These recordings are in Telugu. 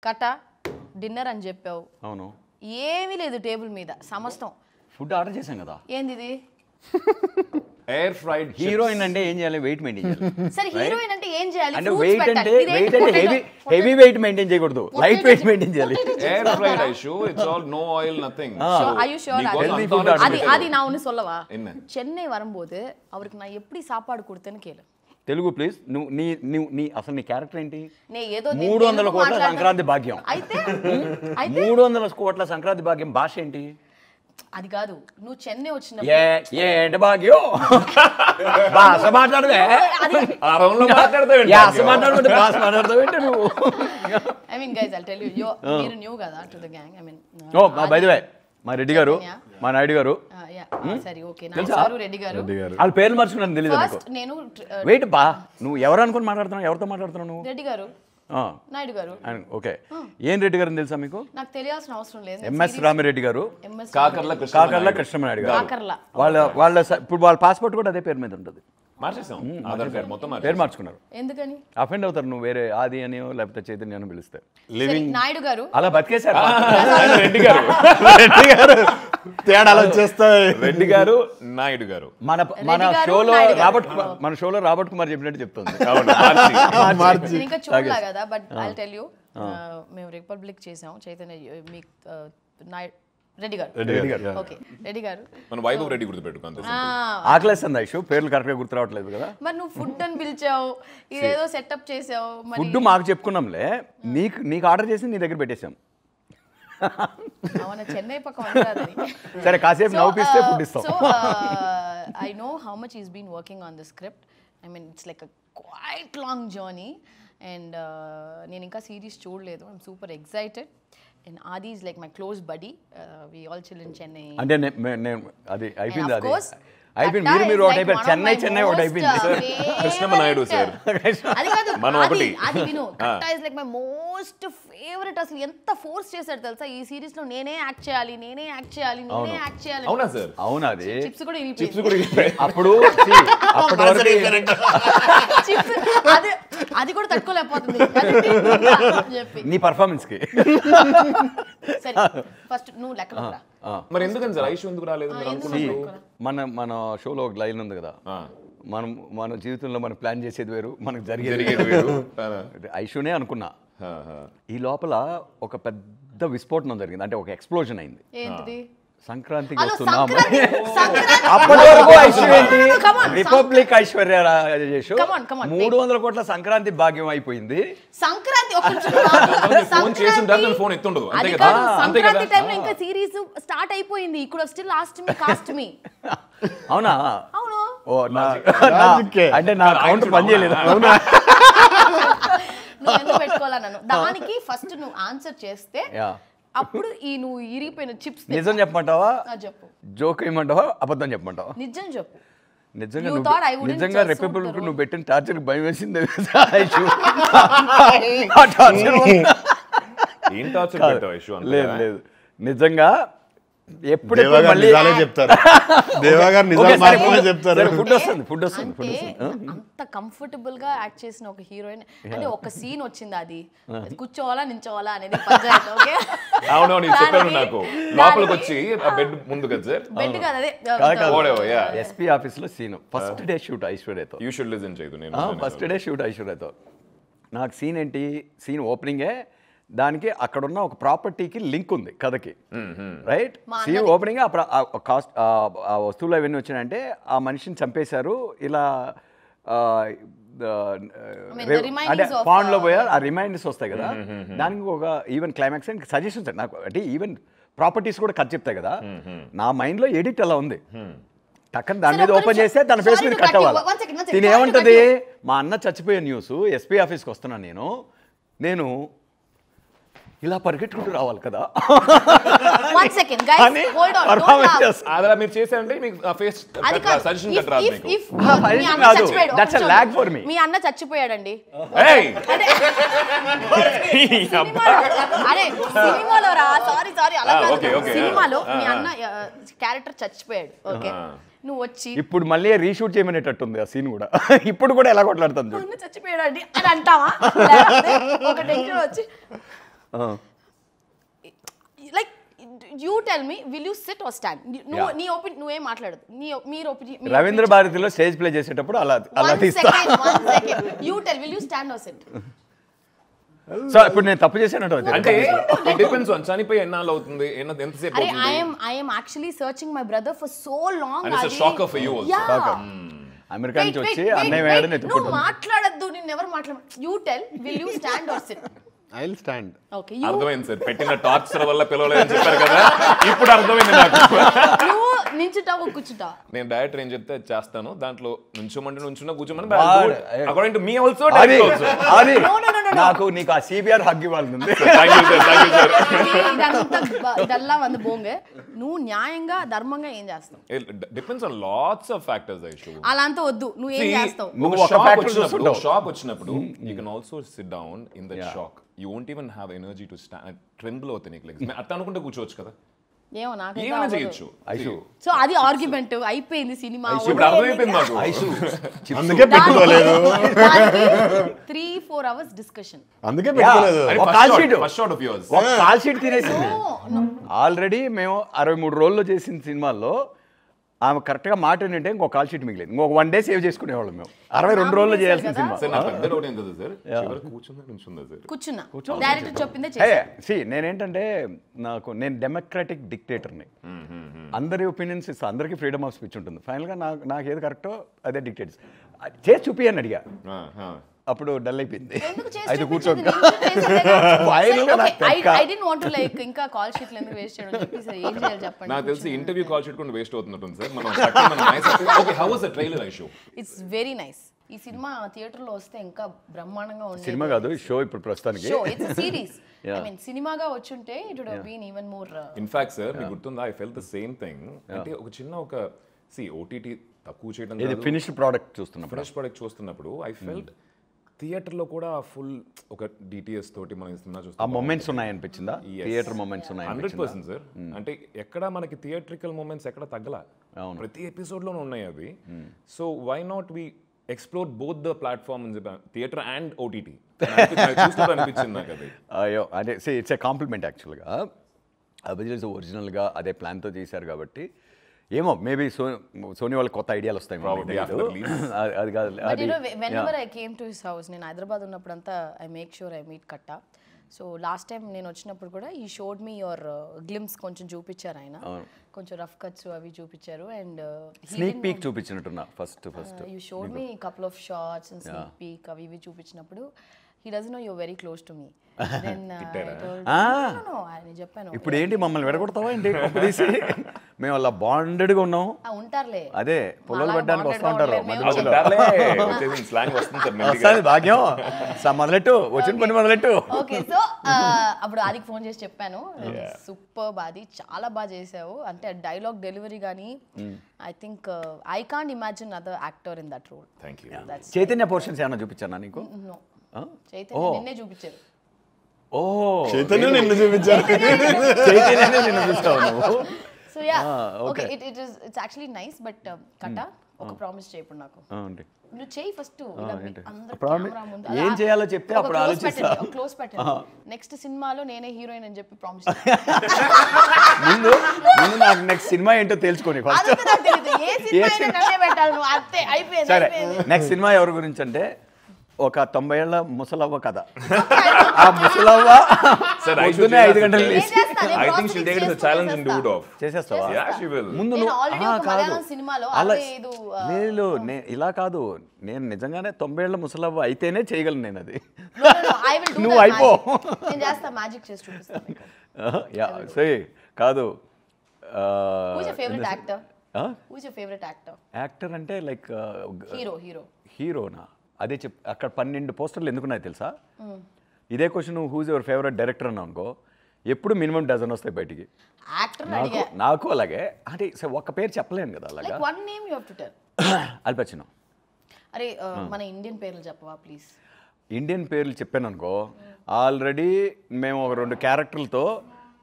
కట డిన్నర్ అని చెప్పావు. అవును. ఏమీ లేదు టేబుల్ మీద సమస్తం. ఫుడ్ ఆర్డర్ చేశాం కదా. ఏంది ఇది? ఎయిర్ ఫ్రైడ్ హీరోయిన్ అంటే ఏం చేయాలి? వెయిట్ మెయింటైన్ చేయాలి. సరే హీరోయిన్ అంటే ఏం చేయాలి? అంటే వెయిట్ అంటే హెవీ వెయిట్ మెయింటైన్ చేయకూడదు, లైట్ వెయిట్ మెయింటైన్ చేయాలి. Air fried Aishu, it's all no oil nothing. Are you sure? அது நான் ஒன்னு சொல்லவா? சென்னை வரும்போது அவருக்கு நான் எப்படி சாப்பாடு கொடுத்தேன்னு கேளு. తెలుగు ప్లీజ్. నీ అసలు నీ క్యారెక్టర్ ఏంటి? నేను ఏదో 300 కోట్ల సంక్రాంతి భాగ్యం. అయితే 300 కోట్ల సంక్రాంతి భాగ్యం భాష ఏంటి? అది కాదు, నువ్వు చెన్నై వచ్చినప్పుడు ఏంటి భాగ్యం భాష మాట్లాడవే? భాష మాట్లాడతావేంటి నువ్వు? I mean guys I'll tell you మీరు న్యూ కదా to the gang. I mean by the way మా రెడ్డి గారు, మా నాయుడు గారు. సరే ఓకే నాయుడు రెడ్డి గారు. వాళ్ళ పేర్లు మర్చుకున్నాను తెలియదు నాకు. నేను వెయిట్ బా, నువ్వు ఎవరు అనుకుని మాట్లాడుతున్నావు? ఎవరితో మాట్లాడుతున్నావు నువ్వు? రెడ్డి గారు, నాయుడు గారు. ఓకే. ఏం రెడ్డి గారు తెలుసా మీకు? నాకు తెలియాల్సిన అవసరం లేదు. ఎంఎస్ రామిరెడ్డి గారు, కాకర్ల కృష్ణమనాయుడు గారు. వాళ్ళ ఇప్పుడు వాళ్ళ పాస్పోర్ట్ కూడా అదే పేరు మీద ఉంటుంది. మార్చేసాం, ఆధార్ కార్డ్ మొత్తం పేరు మార్చుకున్నారు. ఎందుకని? అఫెండ్ అవుతారు నువ్వు వేరే ఆది అని లేకపోతే చైతన్య అని పిలిస్తే. నాయుడు గారు అలా బతికేశారు. రెడ్డి గారు, రెడ్డి గారు తేడాలు వచ్చేస్తాయి. రెడ్డి గారు, నాయుడు గారు. మన షోలో రాబర్ట్ కుమార్ చెప్పినట్టు చెప్తుంది. ఇంకా చూడలా కదా. బట్ ఐ టెల్ యూ, మేము రిపబ్లిక్ చేసాం చైతన్య మీ రెడ్డి గారు. ఓకే రెడ్డి గారు, మన వైభవ్ రెడ్డి గుర్తుపెట్టుకుంది. ఆకలేస్తుంది ఐషు, పేర్లు కరెక్ట్గా గుర్తు రావట్లేదు కదా. మరి నువ్వు ఫుడ్ అని పిలిచావు, ఇదేదో సెటప్ చేసావు. ఫుడ్ మాకు చెప్పుకున్నాంలే, నీకు ఆర్డర్ చేసి నీ దగ్గర పెట్టేశాం. అవునా, చెన్నై పక్క. సరే కాసేపు నవ్వుపిస్తే ఫుడ్ ఇస్తాం. So I know how much is been working on the script. I mean it's like a quite long journey. And నేను ఇంకా సిరీస్ చూడలేదు. I'm super excited. And Adi is like my close buddy. We all chill in Chennai. అంటే అది అయిపోయింది. అది అయిపోయింది. మీరు ఒకటి అయిపోయారు. చెన్నై ఒకటి అయిపోయింది. కృష్ణమనాయుడు సార్, అది కాదు, మనం ఒకటి. అది విను. Katta is like my most favourite. అసలు ఎంత ఫోర్స్ చేశారు తెలుసా ఈ సిరీస్ లో. నేనే యాక్ట్ చేయాలి. అవునా సార్? అవునా? అది చిప్స్ కూడా అప్పుడు అది కూడా తట్టుకోలేకపోతుంది నీ పర్ఫార్మెన్స్ కి. సరే ఫస్ట్ నువ్వు లెక్కలో రా. మరి ఎందుకని సార్ ఐషు ఎందుకు రాలేదు? మన షోలో ఒక లైన్ ఉంది కదా, మన జీవితంలో మనం ప్లాన్ చేసేది వేరు, మనకు జరిగేది వేరు. ఐషునే అనుకున్నా. ఈ లోపల ఒక పెద్ద విస్ఫోటనం జరిగింది. అంటే ఒక ఎక్స్ప్లోజన్ అయింది. ఏంటిది? సంక్రాంతికి వస్తున్నాం. అప్పటి వరకు ఐశ్వర్య ఏంటి? రిపబ్లిక్ ఐశ్వర్య రాజేష్ 300 కోట్ల సంక్రాంతి భాగ్యం అయిపోయింది. సంక్రాంతి ఫోన్ ఎత్తుండదు. సంక్రాంతి టైంలో ఇంకా సిరీస్ స్టార్ట్ అయిపోయింది. ఇక్కడ స్టిల్ కాస్ట్ మీ. అవునా? అవును. ఓ అంటే నా కౌంటర్ పని చేయలేదు. అవునా? నువ్వు ఎందుకు పెట్టుకోవాలా నన్ను? దానికి ఫస్ట్ నువ్వు ఆన్సర్ చేస్తే అప్పుడు నువ్వు ఇరిగిపోయిన చిప్స్ నిజం చెప్పమంటావా? చెప్పు. జోక్ ఏమంటావా? అబద్ధం చెప్పమంటావా? నిజం చెప్పు. నిజంగా రిపబ్లిక్ నువ్వు పెట్టిన టార్చర్ భయం వేసింది. లేదు నిజంగా ఎప్పుడు చెప్తారు. ఫుడ్ వస్తుంది. అంత కంఫర్టబుల్ గా యాక్ట్ చేసిన ఒక హీరోయిన్ అంటే ఒక సీన్ వచ్చింది. అది కూర్చోవాలా నించోవాలా అనేది పంచాయతీ. ఓకే అవునవును చెప్పారు నాకు. లోపలికి వచ్చి బెడ్ ముందు కదా సార్, బెడ్ కాదు అదే ఎస్పీ ఆఫీస్ లో సీన్ ఫస్ట్ డే షూట్ ఐశ్వర్యతో. యూ షుడ్ లిసన్ చేయదు. నేను ఫస్ట్ డే షూట్ ఐశ్వర్యతో. నాకు సీన్ ఏంటి? సీన్ ఓపెనింగే, దానికి అక్కడున్న ఒక ప్రాపర్టీకి లింక్ ఉంది కథకి. రైట్? సీన్ ఓపెనింగ్ కాస్ట్ ఆ వస్తువులు అవన్నీ వచ్చినాయంటే ఆ మనిషిని చంపేశారు ఇలా అంటే పాండ్లో పోయారు. ఆ రిమైండర్స్ వస్తాయి కదా, దానికి ఒక ఈవెన్ క్లైమాక్స్ అండ్ సజెషన్స్ నాకు అంటే ఈవెన్ ప్రాపర్టీస్ కూడా కథ చెప్తాయి కదా. నా మైండ్లో ఎడిట్ అలా ఉంది. టక్కన దాని మీద ఓపెన్ చేస్తే తన ఫేస్ మీద కట్ అవ్వాలి. దీని ఏమంటది? మా అన్న చచ్చిపోయే న్యూస్, ఎస్పీ ఆఫీస్కి వస్తున్నాను నేను ఇలా పరిగెట్టుకుంటూ రావాలి కదా. మీరు చేశారంటే మీ అన్న చచ్చిపోయాడండి. అరే సినిమాలో రా, సారీ సినిమాలో మీ అన్న క్యారెక్టర్ చచ్చిపోయాడు. ఓకే, నువ్వు వచ్చి ఇప్పుడు మళ్ళీ రీషూట్ చేయమనేటట్టుంది ఆ సీన్ కూడా. ఇప్పుడు కూడా ఎలా కొట్లాడుతుంది? చచ్చిపోయాడు అండి అని అంటావా? ఒక టెన్షన్ వచ్చి like you tell me will you sit or stand నీ ఒపీనియన్ నువ్వేం మాట్లాడదు మీరు ఒపీనియన్ రవీంద్ర భారతిలో స్టేజ్ ప్లే చేసేటప్పుడు అలా తీస్తా. You tell will you stand or sit. So ఇప్పుడు నేను తప్పు చేశానంటే అంటే డిపెండ్స్ ఆన్ చనిపోయి ఎన్నాళ్ళు అవుతుంది ఎంతసేపు అరే I am actually searching my brother for so long. And it's a shocker for you also. Yeah. America నుంచి వచ్చి అన్నయ్య వేయడం నువ్వు మాట్లాడద్దు, నేను ఎవరు మాట్లాడ. You tell will you stand or sit. I will stand. Okay అర్థమైంది సార్, పెట్టిన టార్చర్ వల్ల పిలవలేదని చెప్పారు కదా, ఇప్పుడు అర్థమైంది నాకు. నువ్వు నించుంటావు కూర్చుంటావు. నేను డైరెక్టర్ ఏం చెప్తే చేస్తాను, దాంట్లో నుంచోమంటే నుంచున్నా, కూర్చోమని అకార్డింగ్ టు మీ ఆల్సో. అది నాకు నీకు ఆ సిబిఆర్ హగ్ ఇవ్వాలి. ఇదల్లా వంద బోంగే. నువ్వు న్యాయంగా ధర్మంగా ఏం చేస్తావు? Depends on lots of factors Aishu. అలా అంతా వద్దు, నువ్వు ఏం చేస్తావు? షాక్ వచ్చినప్పుడు you can also SIT down in that shock. You won't even have energy to stand. Tremble అవుతాయి నీకు లెగ్స్. అట్లా అనుకుంటే కూర్చోవచ్చు కదా, ఏమో నాకు ఏమైనా చేయొచ్చు. సో అది ఆర్గ్యుమెంట్ అయిపోయింది సినిమా. ఇప్పుడు అర్థమైపోయింది నాకు. అందుకే పెట్టుకోలేదు. 3-4 hours డిస్కషన్. అందుకే పెట్టుకోలేదు. First shot of yours call sheet తినేసింది. ఆల్రెడీ మేము 63 రోజుల్లో చేసిన సినిమాల్లో ఆమె కరెక్ట్గా మాట ఏంటంటే ఇంకో కాల్ షీట్ మిగిలేదు. ఇంకొక 1 day సేవ్ చేసుకునేవాళ్ళం మేము. 62 రోజుల్లో చేయాల్సిన సినిమా. కూర్చున్నా డైరెక్టర్ చెప్పిందే చేశా. నేనేంటంటే నేను డెమోక్రాటిక్ డిక్టేటర్ని. అందరి ఒపీనియన్స్ ఇస్తా, అందరికీ ఫ్రీడమ్ ఆఫ్ స్పీచ్ ఉంటుంది. ఫైనల్గా నాకు ఏది కరెక్టో అదే డిక్టేట్స్ చేసి చూపి అని అడిగా. అప్పుడు డల్ అయిపోయింది. అయితే కూర్చోండి. ఇంకా కాల్ షీట్లు ఎందుకు వేస్ట్ చేయడం చెప్పేసి ఏం చేయాలి చెప్పండి. నాకు తెలిసి ఇంటర్వ్యూ కాల్ షీట్ కూడా వేస్ట్ అవుతున్నట్టుంది సార్. మనం how was the trailer I show? It's very nice. ఈ సినిమా థియేటర్ లో వస్తే ఇంకా బ్రహ్మాండంగా ఉంది. సినిమా కాదు, షో ఇప్పుడు ప్రస్తుతానికి. Show it's series. I mean సినిమాగా వచ్చుంటే it would have been even more. In fact sir, మీకు గుర్తుందా, I felt the same thing. అంటే ఒక చిన్న ఓటీటీ తక్కువ చేయడం, ఇది ఫినిష్డ్ ప్రోడక్ట్ చూస్తున్నప్పుడు ఐ ఫెల్ట్ థియేటర్లో కూడా ఫుల్ ఒక డిటిఎస్ తోటి మనం సినిమా చూస్తాం. ఆ మొమెంట్స్ ఉన్నాయనిపించిందా? థియేటర్ మొమెంట్స్ ఉన్నాయి 100% సార్. అంటే ఎక్కడ మనకి థియేట్రికల్ మొమెంట్స్ ఎక్కడ తగ్గల, ప్రతి ఎపిసోడ్లోనూ ఉన్నాయి అవి. So why not we explore both the platform, theatre and OTT అనిపించింది నాకు అది. అయ్యో అంటే ఇట్స్ ఏ కాంప్లిమెంట్ యాక్చువల్గా. అభిజిత్ ఒరిజినల్గా అదే ప్లాన్తో చేశారు కాబట్టి ఏమో మేబీ సోనీ వాళ్ళకి కొత్త ఐడియాలు వస్తాయి. అది కాదు. whenever I came to his house, నేను హైదరాబాద్ ఉన్నప్పుడంతా I make sure I meet Katta. So last time నేను వచ్చినప్పుడు కూడా ఈ షోడ్ మీ యువర్ గ్లిమ్స్ కొంచెం చూపించారు ఆయన, కొంచెం రఫ్ కట్స్ అవి చూపించారు. అండ్ స్నీక్ పీక్ చూపించినట్టున్నా first you showed me couple of shorts and sneak peek అవి ఇవి చూపించినప్పుడు he doesn't know you're very close to me. Then I told no, I చెప్పాను ఇప్పుడు ఏంటి మమ్మల్ని విడగొడతావా ఏంటి తీసి? మేము అలా బాండెడ్గా ఉన్నాం. ఉంటారులే, అదే పొలాలు పడ్డానికి వస్తూ ఉంటారు. భాగ్యం మొదలెట్టు, వచ్చిన పని మొదలెట్టు. ఓకే, సో అప్పుడు ఆదికి ఫోన్ చేసి చెప్పాను, సూపర్ బాది, చాలా బాగా చేసావు. అంటే డైలాగ్ డెలివరీ కానీ I think I can't imagine other actor in that role. Chaitanya portions ఏమన్నా చూపించానా నీకు? చైతన్య నిన్నే చూపించారు. ఓ చైతన్య నిన్ను చూపించారు. చైతన్యనే నిన్ను చూస్తావు నువ్వు. So yeah okay, it's actually nice. But కట్ట ఒక ప్రామిస్ చేయప్పుడు నాకు, నువ్వు చేయి ఫస్ట్. ఏం చేయాలో చెప్తే అప్పుడు ఆలోచిస్తా. క్లోజ్ పెట్టండి, నెక్స్ట్ సినిమాలో నేనే హీరోయిన్ అని చెప్పి ప్రామిస్. ముందు నాకు నెక్స్ట్ సినిమా ఏంటో తెలుసుకొని ఫస్ట్. సరే, నెక్స్ట్ సినిమా ఎవరి గురించి అంటే ఒక 90 ఏళ్ల ముసలవ్వ కథ. ఆ ముసలవ్వ 5 గంటలు చేసేస్తావా? ముందు అలా లేదు, ఇలా కాదు, నేను నిజంగానే 90 ఏళ్ల ముసలవ్వ అయితేనే చేయగలను నేను అది. నువ్వు అయిపో కాదు. యాక్టర్ అంటే లైక్ హీరోనా? అదే అక్కడ 12 పోస్టర్లు ఎందుకున్నాయి తెలుసా? ఇదే question who's your favourite director అన్నా అనుకో, ఎప్పుడు మినిమం డజన్ వస్తాయి బయటికి. నాకు అలాగే. అంటే ఒక్క పేరు చెప్పలేను కదా అలాగా. అల్ పచినో. అరే మన ఇండియన్ పేర్లు చెప్పవా ప్లీజ్? ఇండియన్ పేర్లు చెప్పాను అనుకో, ఆల్రెడీ మేము ఒక 2 క్యారెక్టర్లతో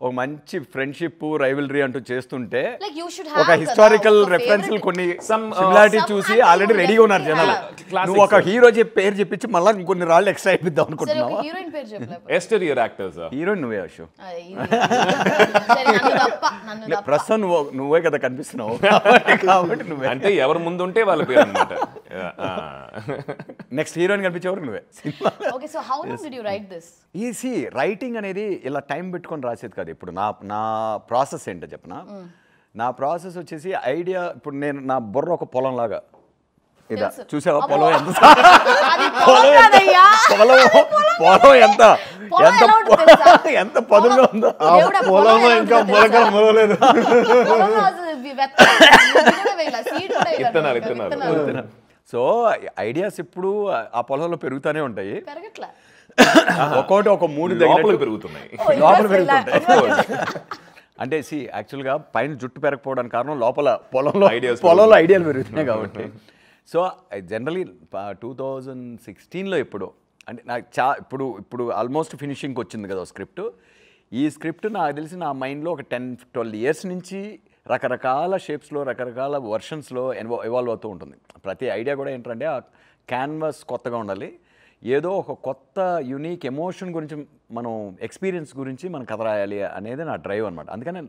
ఒక మంచి ఫ్రెండ్షిప్ రైవలరీ అంటూ చేస్తుంటే Like you should ఒక have హిస్టారికల్ ఒక రెఫరెన్స్ favorite- కొన్ని Some, సిమిలారిటీ some చూసి అంటే ఆల్రెడీ you రెడీగా ఉన్నారు definitely జనాలు have. నువ్వు ఒక హీరో పేరు చెప్పించి మళ్ళీ ఇంకొన్ని రాళ్ళు ఎక్స్ట్రా అయిపోద్దాం సరే అనుకుంటున్నావా ఒక హీరోయిన్ పేరు చెప్పలేదు ఎస్టరియర్ యాక్టర్స్ హీరోయిన్ నువ్వే అశు నన్ను ప్రస్తుతం నువ్వే కదా కనిపిస్తున్నావు కాబట్టి నువ్వే అంటే ఎవరు ముందు ఉంటే వాళ్ళ పేరు అనమాట. నెక్స్ట్ హీరోయిన్ కనిపించేవరకు నువ్ే cinema okay so how did you write this easy writing అనేది ఇలా టైం పెట్టుకొని రాసేది కాదు. ఇప్పుడు నా ప్రాసెస్ ఏంటో చెప్పనా, నా ప్రాసెస్ వచ్చేసి ఐడియా, ఇప్పుడు నేను నా బుర్ర ఒక పొలం లాగా ఇదా తెలుసు. చూసావా అబ్బో. పొలం ఎంత అది పొలం కాదయ్యా. పొలం ఎంత పొలం ఎంత ఎలా ఉంటుంది తెలుసా? ఎంత పదునుగా ఉందో దేవుడా, పొలం పొలంలో ఎలా ఇంకా ఉంటుందో మొలకలు తెలుసా? మొదలలేదు. పొలంలో అసలు ఇది కూడా వేయాల, seed కూడా వేయాల. విత్తనాలు. సో ఐడియాస్ ఇప్పుడు ఆ పొలంలో పెరుగుతూనే ఉంటాయి. పెరగట్లా. ఒక్కోటి ఒక మూడు లోపలికి తగినట్టు పెరుగుతున్నాయి. లోపల పెరుగుతుంటాయి. అంటే యాక్చువల్గా పైన జుట్టు పెరగకపోవడానికి కారణం లోపల పొలంలో Ideas ఐడియాలు పెరుగుతున్నాయి కాబట్టి. సో జనరలీ 2016లో ఎప్పుడో అంటే నాకు ఇప్పుడు ఆల్మోస్ట్ ఫినిషింగ్కి వచ్చింది కదా స్క్రిప్ట్. ఈ స్క్రిప్ట్ నాకు తెలిసి నా మైండ్లో ఒక 10-12 ఇయర్స్ నుంచి రకరకాల షేప్స్లో రకరకాల వర్షన్స్లో ఎవాల్వ్ అవుతూ ఉంటుంది. ప్రతి ఐడియా కూడా ఏంటంటే ఆ క్యాన్వాస్ కొత్తగా ఉండాలి, ఏదో ఒక కొత్త యూనిక్ ఎమోషన్ గురించి మనం ఎక్స్పీరియన్స్ గురించి మనం కథ రాయాలి అనేది నా డ్రైవ్ అనమాట. అందుకని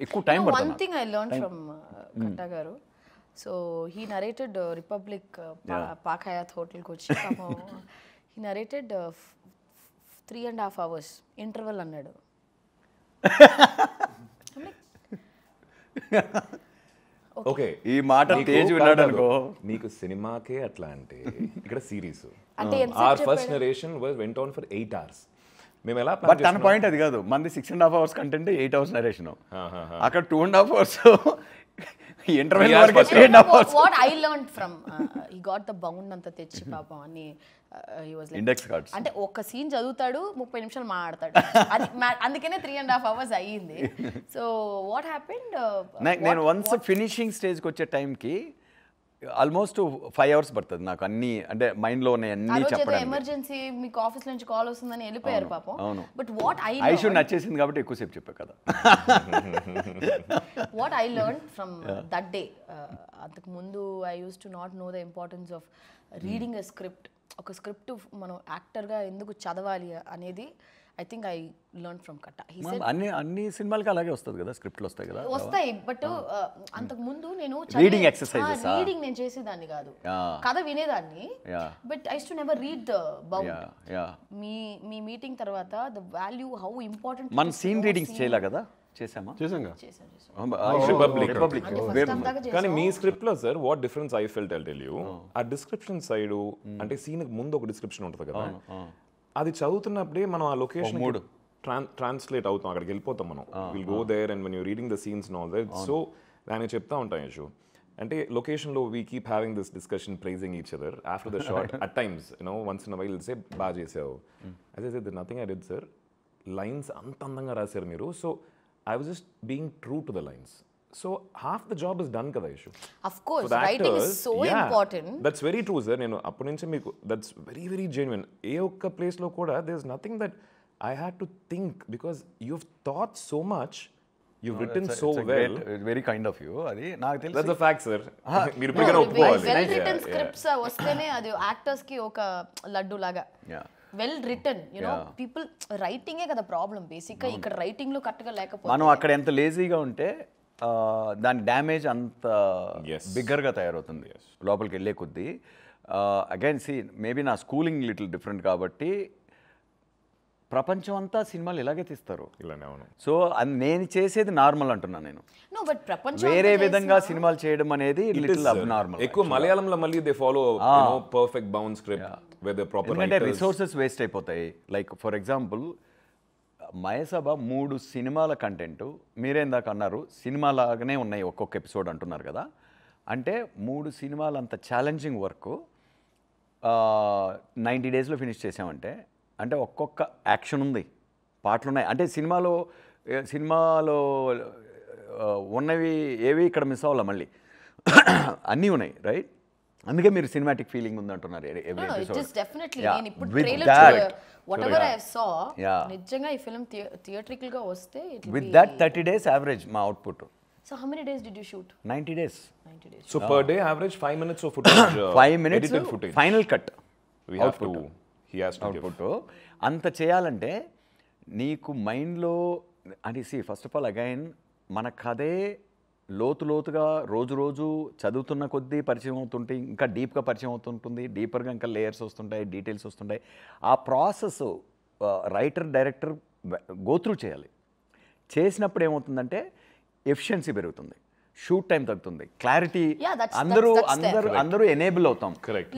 ఎక్కువ టైం వన్ పడుతుంది. థింగ్ ఐ లెర్న్ ఫ్రమ్ కట్టా గారు, so he narrated republic Pak Hayat హోటల్కి వచ్చి హీ నరేటెడ్ 3.5 hours ఇంటర్వెల్ అన్నాడు. ఓకే ఈ మాట తేజ్ విన్నాడు అనుకో. నీకు సినిమాకే అట్లా అంటే ఇక్కడ సిరీస్ అంటే our first narration went on for 8 hours. మేము ఎలా బట్ తన పాయింట్ అది కాదు, మంది 6.5 hours కంటెంట్ 8 hours నరేషన్, అక్కడ 2.5 hours ఇంటర్వెల్ వరకు 3.5 hours what I learn from he got the bound అంతా తెచ్చి పాపం అని he was like index cards. అంటే ఒక సీన్ చదువుతాడు 30 నిమిషాలు మాట్లాడతాడు. అది అందుకనే 3.5 hours అయ్యింది. సో వాట్ హ్యాపెండ్, నేను వన్స్ ఫినిషింగ్ స్టేజ్కి వచ్చే టైంకి ఆల్మోస్ట్ 5 hours పడుతుంది నాకు అన్ని, అంటే మైండ్లో ఉన్నాయి అన్నీ చెప్పడానికి. ఎమర్జెన్సీ మీకు ఆఫీస్ నుంచి కాల్ వస్తుందని వెళ్ళిపోయారు పాపం. అవును. బట్ వాట్ ఐ షుడ్ నచ్చేసింది కాబట్టి ఎక్కువసేపు చెప్పా కదా. What I learn from that day, అంతకు ముందు I use to not know the importance of reading a script. ఒక స్క్రిప్ట్ మనం యాక్టర్గా ఎందుకు చదవాలి అనేది I think I learn from Katta. అన్ని సినిమాలకి అలాగే వస్తుంది కదా, స్క్రిప్ట్లు వస్తాయి కదా. వస్తాయి బట్ అంతకు ముందు నేను Reading exercises, రీడింగ్ నేను చేసేదాన్ని కాదు, కథ వినేదాన్ని. But I to never read the bound. Me meeting తర్వాత ద వాల్యూ హౌ ఇంపార్టెంట్. మన సీన్ రీడింగ్స్ చేయలే కదా, చేసామా? చేసాంగా. రిపబ్లిక్. కానీ కానీ మీ స్క్రిప్ట్ లో sir what difference I felt I tell you, ఆ డిస్క్రిప్షన్ సైడ్ అంటే సీన్ ముందు ఒక డిస్క్రిప్షన్ ఉంటుంది కదా, అది చదువుతున్నప్పుడే మనం ఆ లొకేషన్ ట్రాన్స్లేట్ అవుతాం, అక్కడికి వెళ్ళిపోతాం మనం. Will go there and when you reading the scenes and all that. So దానికి చెప్తా ఉంటాం యశు, అంటే లొకేషన్లో we keep having this discussion praising each other after the shot. At times once in while say బాగా చేసావు, అదే said nothing I did sir, lines అంత అందంగా రాశారు మీరు. So I was just being true to the lines. So half the job is done కదా Yashu. Of course writing is so important. That's very true sir. నేను అప్పటి నుంచి మీకు దట్స్ వెరీ వెరీ జెన్యున్. ఏ ఒక్క ప్లేస్లో కూడా there is nothing that I had to think, because you have thought so much, you written so well. Very kind of you. అది నాకు తెలుసు. That's a fact sir. మీరు ఇప్పటికైనా ఒప్పుకోవాలి. వెల్ రిటన్ స్క్రిప్ట్స్ వస్తేనే అది యాక్టర్స్ కి ఒక లడ్డు లాగా. వెల్ రిటన్ పీపుల్ రైటింగే కదా ప్రాబ్లం బేసిక్గా. ఇక్కడ రైటింగ్ లో కరెక్ట్గా లేకపోతే మనం అక్కడ ఎంత లేజీగా ఉంటే దాని డ్యామేజ్ అంత బిగ్గర్గా తయారవుతుంది లోపలికి వెళ్ళే కొద్దీ. అగైన్ సి మేబీ నా స్కూలింగ్ లిటిల్ డిఫరెంట్ కాబట్టి ప్రపంచం అంతా సినిమాలు ఇలాగే తీస్తారు. ఇలానే అవును. సో నేను చేసేది నార్మల్ అంటున్నాను నేను. వేరే విధంగా సినిమాలు చేయడం అనేది లిటిల్ అబ్నార్మల్. ఎక్కువ మలయాళంలో మళ్ళీ they follow perfect bound script with proper, ఎందుకంటే రిసోర్సెస్ వేస్ట్ అయిపోతాయి. లైక్ ఫర్ ఎగ్జాంపుల్ మయసభ 3 సినిమాల కంటెంట్ మీరేందాక అన్నారు సినిమాలాగానే ఉన్నాయి ఒక్కొక్క ఎపిసోడ్ అంటున్నారు కదా. అంటే 3 సినిమాలు అంత ఛాలెంజింగ్ వర్క్ 90 daysలో ఫినిష్ చేసామంటే, అంటే ఒక్కొక్క యాక్షన్ ఉంది, పాటలు ఉన్నాయి. అంటే సినిమాలో ఉన్నవి ఏవి ఇక్కడ మిస్ అవ్వాలి, మళ్ళీ అన్నీ ఉన్నాయి రైట్. అందుకే మీరు సినిమాటిక్ ఫీలింగ్ ఉంది అంటున్నారు every No, it episode. is definitely. Yeah. నేను ఇప్పుడు With trailer that- whatever I saw, Yeah. నిజంగా ఈ ఫిల్మ్ థియేట్రికల్ గా వస్తే it will with be. That 30 days average మా output So how many days did you shoot? 90 days 90 days. So per day average 5 minutes of footage. 5 minutes edited footage. Final cut We have to. He has to give. Output అంత చేయాలంటే నీకు మైండ్లో అని ఫస్ట్ ఆఫ్ ఆల్ అగైన్ మన కథే లోతుగా రోజు చదువుతున్న కొద్దీ పరిచయం అవుతుంటే ఇంకా డీప్గా పరిచయం అవుతుంటుంది, డీపర్గా ఇంకా లేయర్స్ వస్తుంటాయి, డీటెయిల్స్ వస్తుంటాయి. ఆ ప్రాసెస్ రైటర్ డైరెక్టర్ గోత్రూ చేయాలి. చేసినప్పుడు ఏమవుతుందంటే ఎఫిషియన్సీ పెరుగుతుంది, షూట్ టైం తగ్గుతుంది, క్లారిటీ, Yeah, that's అందరూ ఎనేబుల్ అవుతాం. Correct.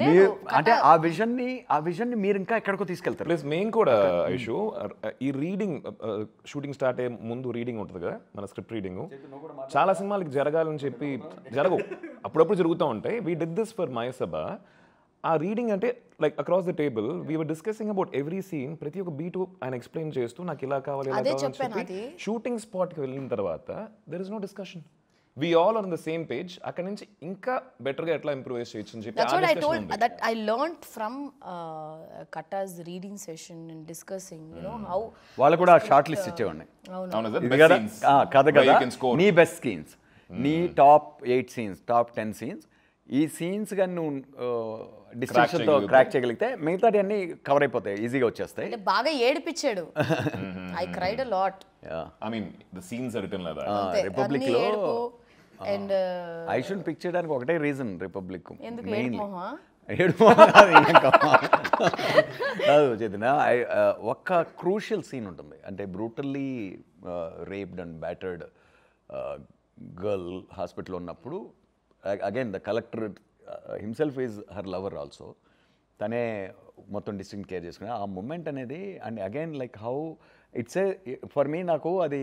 అంటే ఆ విజన్ని మీరు ఇంకా ఎక్కడికో తీసుకెళ్తారు. ప్లస్ మెయిన్ కూడా ఐషు ఈ రీడింగ్ షూటింగ్ స్టార్ట్ అయ్యే ముందు రీడింగ్ ఉంటుంది కదా, మన స్క్రిప్ట్ రీడింగ్ చాలా సినిమాలకి జరగాలని చెప్పి జరగవు, అప్పుడప్పుడు జరుగుతూ ఉంటాయి. We did this for Mayasabha. ఆ రీడింగ్ అంటే like across the table we were discussing about every scene, ప్రతి ఒక్క బీట్ ఆయన ఎక్స్ప్లెయిన్ చేస్తూ నాకు ఇలా కావాలి ఇలా కావాలని చెప్పి షూటింగ్ స్పాట్కి వెళ్ళిన తర్వాత there is no discussion. We all are on the same page. అక్కడ నుంచి ఇంకా బెటర్గా ఎట్లా ఇంప్రూవైజ్ చేయొచ్చు అని చెప్పి That's what I told, that I learned from Katta's reading session and discussing, you know, how వాళ్ళు కూడా షార్ట్ లిస్ట్ ఇచ్చేవాడిని. ఇది కదా కథ కదా, నీ బెస్ట్ సీన్స్, నీ టాప్ 8 సీన్స్, టాప్ 10 సీన్స్, ఈ సీన్స్ కానీ నువ్వు డిస్టింక్షన్తో క్రాక్ చేయగలిగితే మిగతాటి అన్ని కవర్ అయిపోతాయి, ఈజీగా వచ్చేస్తాయి. అంటే బాగా ఏడిపించాడు. I cried a lot. I mean the scenes are written like that. Republic లో and ఐ షుడ్ పిక్ చేయడానికి ఒకటే రీజన్, రిపబ్లిక్ ఎందుకు మెయిన్లీ ఏడుమోహా? కాదు చైతన్య, ఒక్క క్రూషియల్ సీన్ ఉంటుంది, అంటే brutally raped and battered girl హాస్పిటల్లో ఉన్నప్పుడు, again the collector himself is her lover also, తనే మొత్తం డిస్ట్రిక్ట్ కేర్ చేసుకుని ఆ మూమెంట్ అనేది. And again like how it's A for me, నాకు అది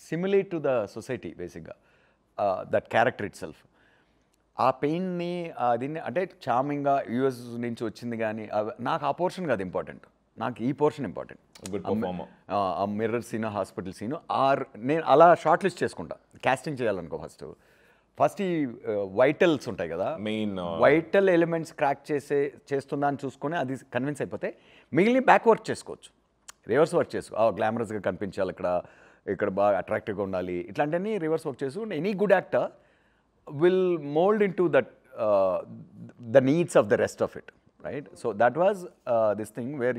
సిమిలేట్ టు ద సొసైటీ బేసిక్గా, దట్ క్యారెక్టర్ ఇట్ సెల్ఫ్. ఆ పెయిన్ని దీన్ని అంటే చార్మింగ్గా యూఎస్ నుంచి వచ్చింది కానీ నాకు ఆ పోర్షన్ కాదు ఇంపార్టెంట్, నాకు ఈ పోర్షన్ ఇంపార్టెంట్. ఆ మిర్రర్ సీను, హాస్పిటల్ సీను, నేను అలా షార్ట్ లిస్ట్ చేసుకుంటా. క్యాస్టింగ్ చేయాలనుకో ఫస్ట్ ఈ వైటల్స్ ఉంటాయి కదా, మెయిన్ వైటల్ ఎలిమెంట్స్ క్రాక్ చేస్తుందా అని చూసుకొని అది కన్విన్స్ అయిపోతే మిగిలిన బ్యాక్ వర్క్ చేసుకోవచ్చు, రివర్స్ వర్క్ చేసుకో, గ్లామరస్గా కనిపించాలి, ఇక్కడ బాగా అట్రాక్టివ్గా ఉండాలి, ఇట్లాంటివన్నీ రివర్స్ వర్క్ చేసుకుంటే any good actor will mold into that the needs of the rest of it, right? So that was this thing where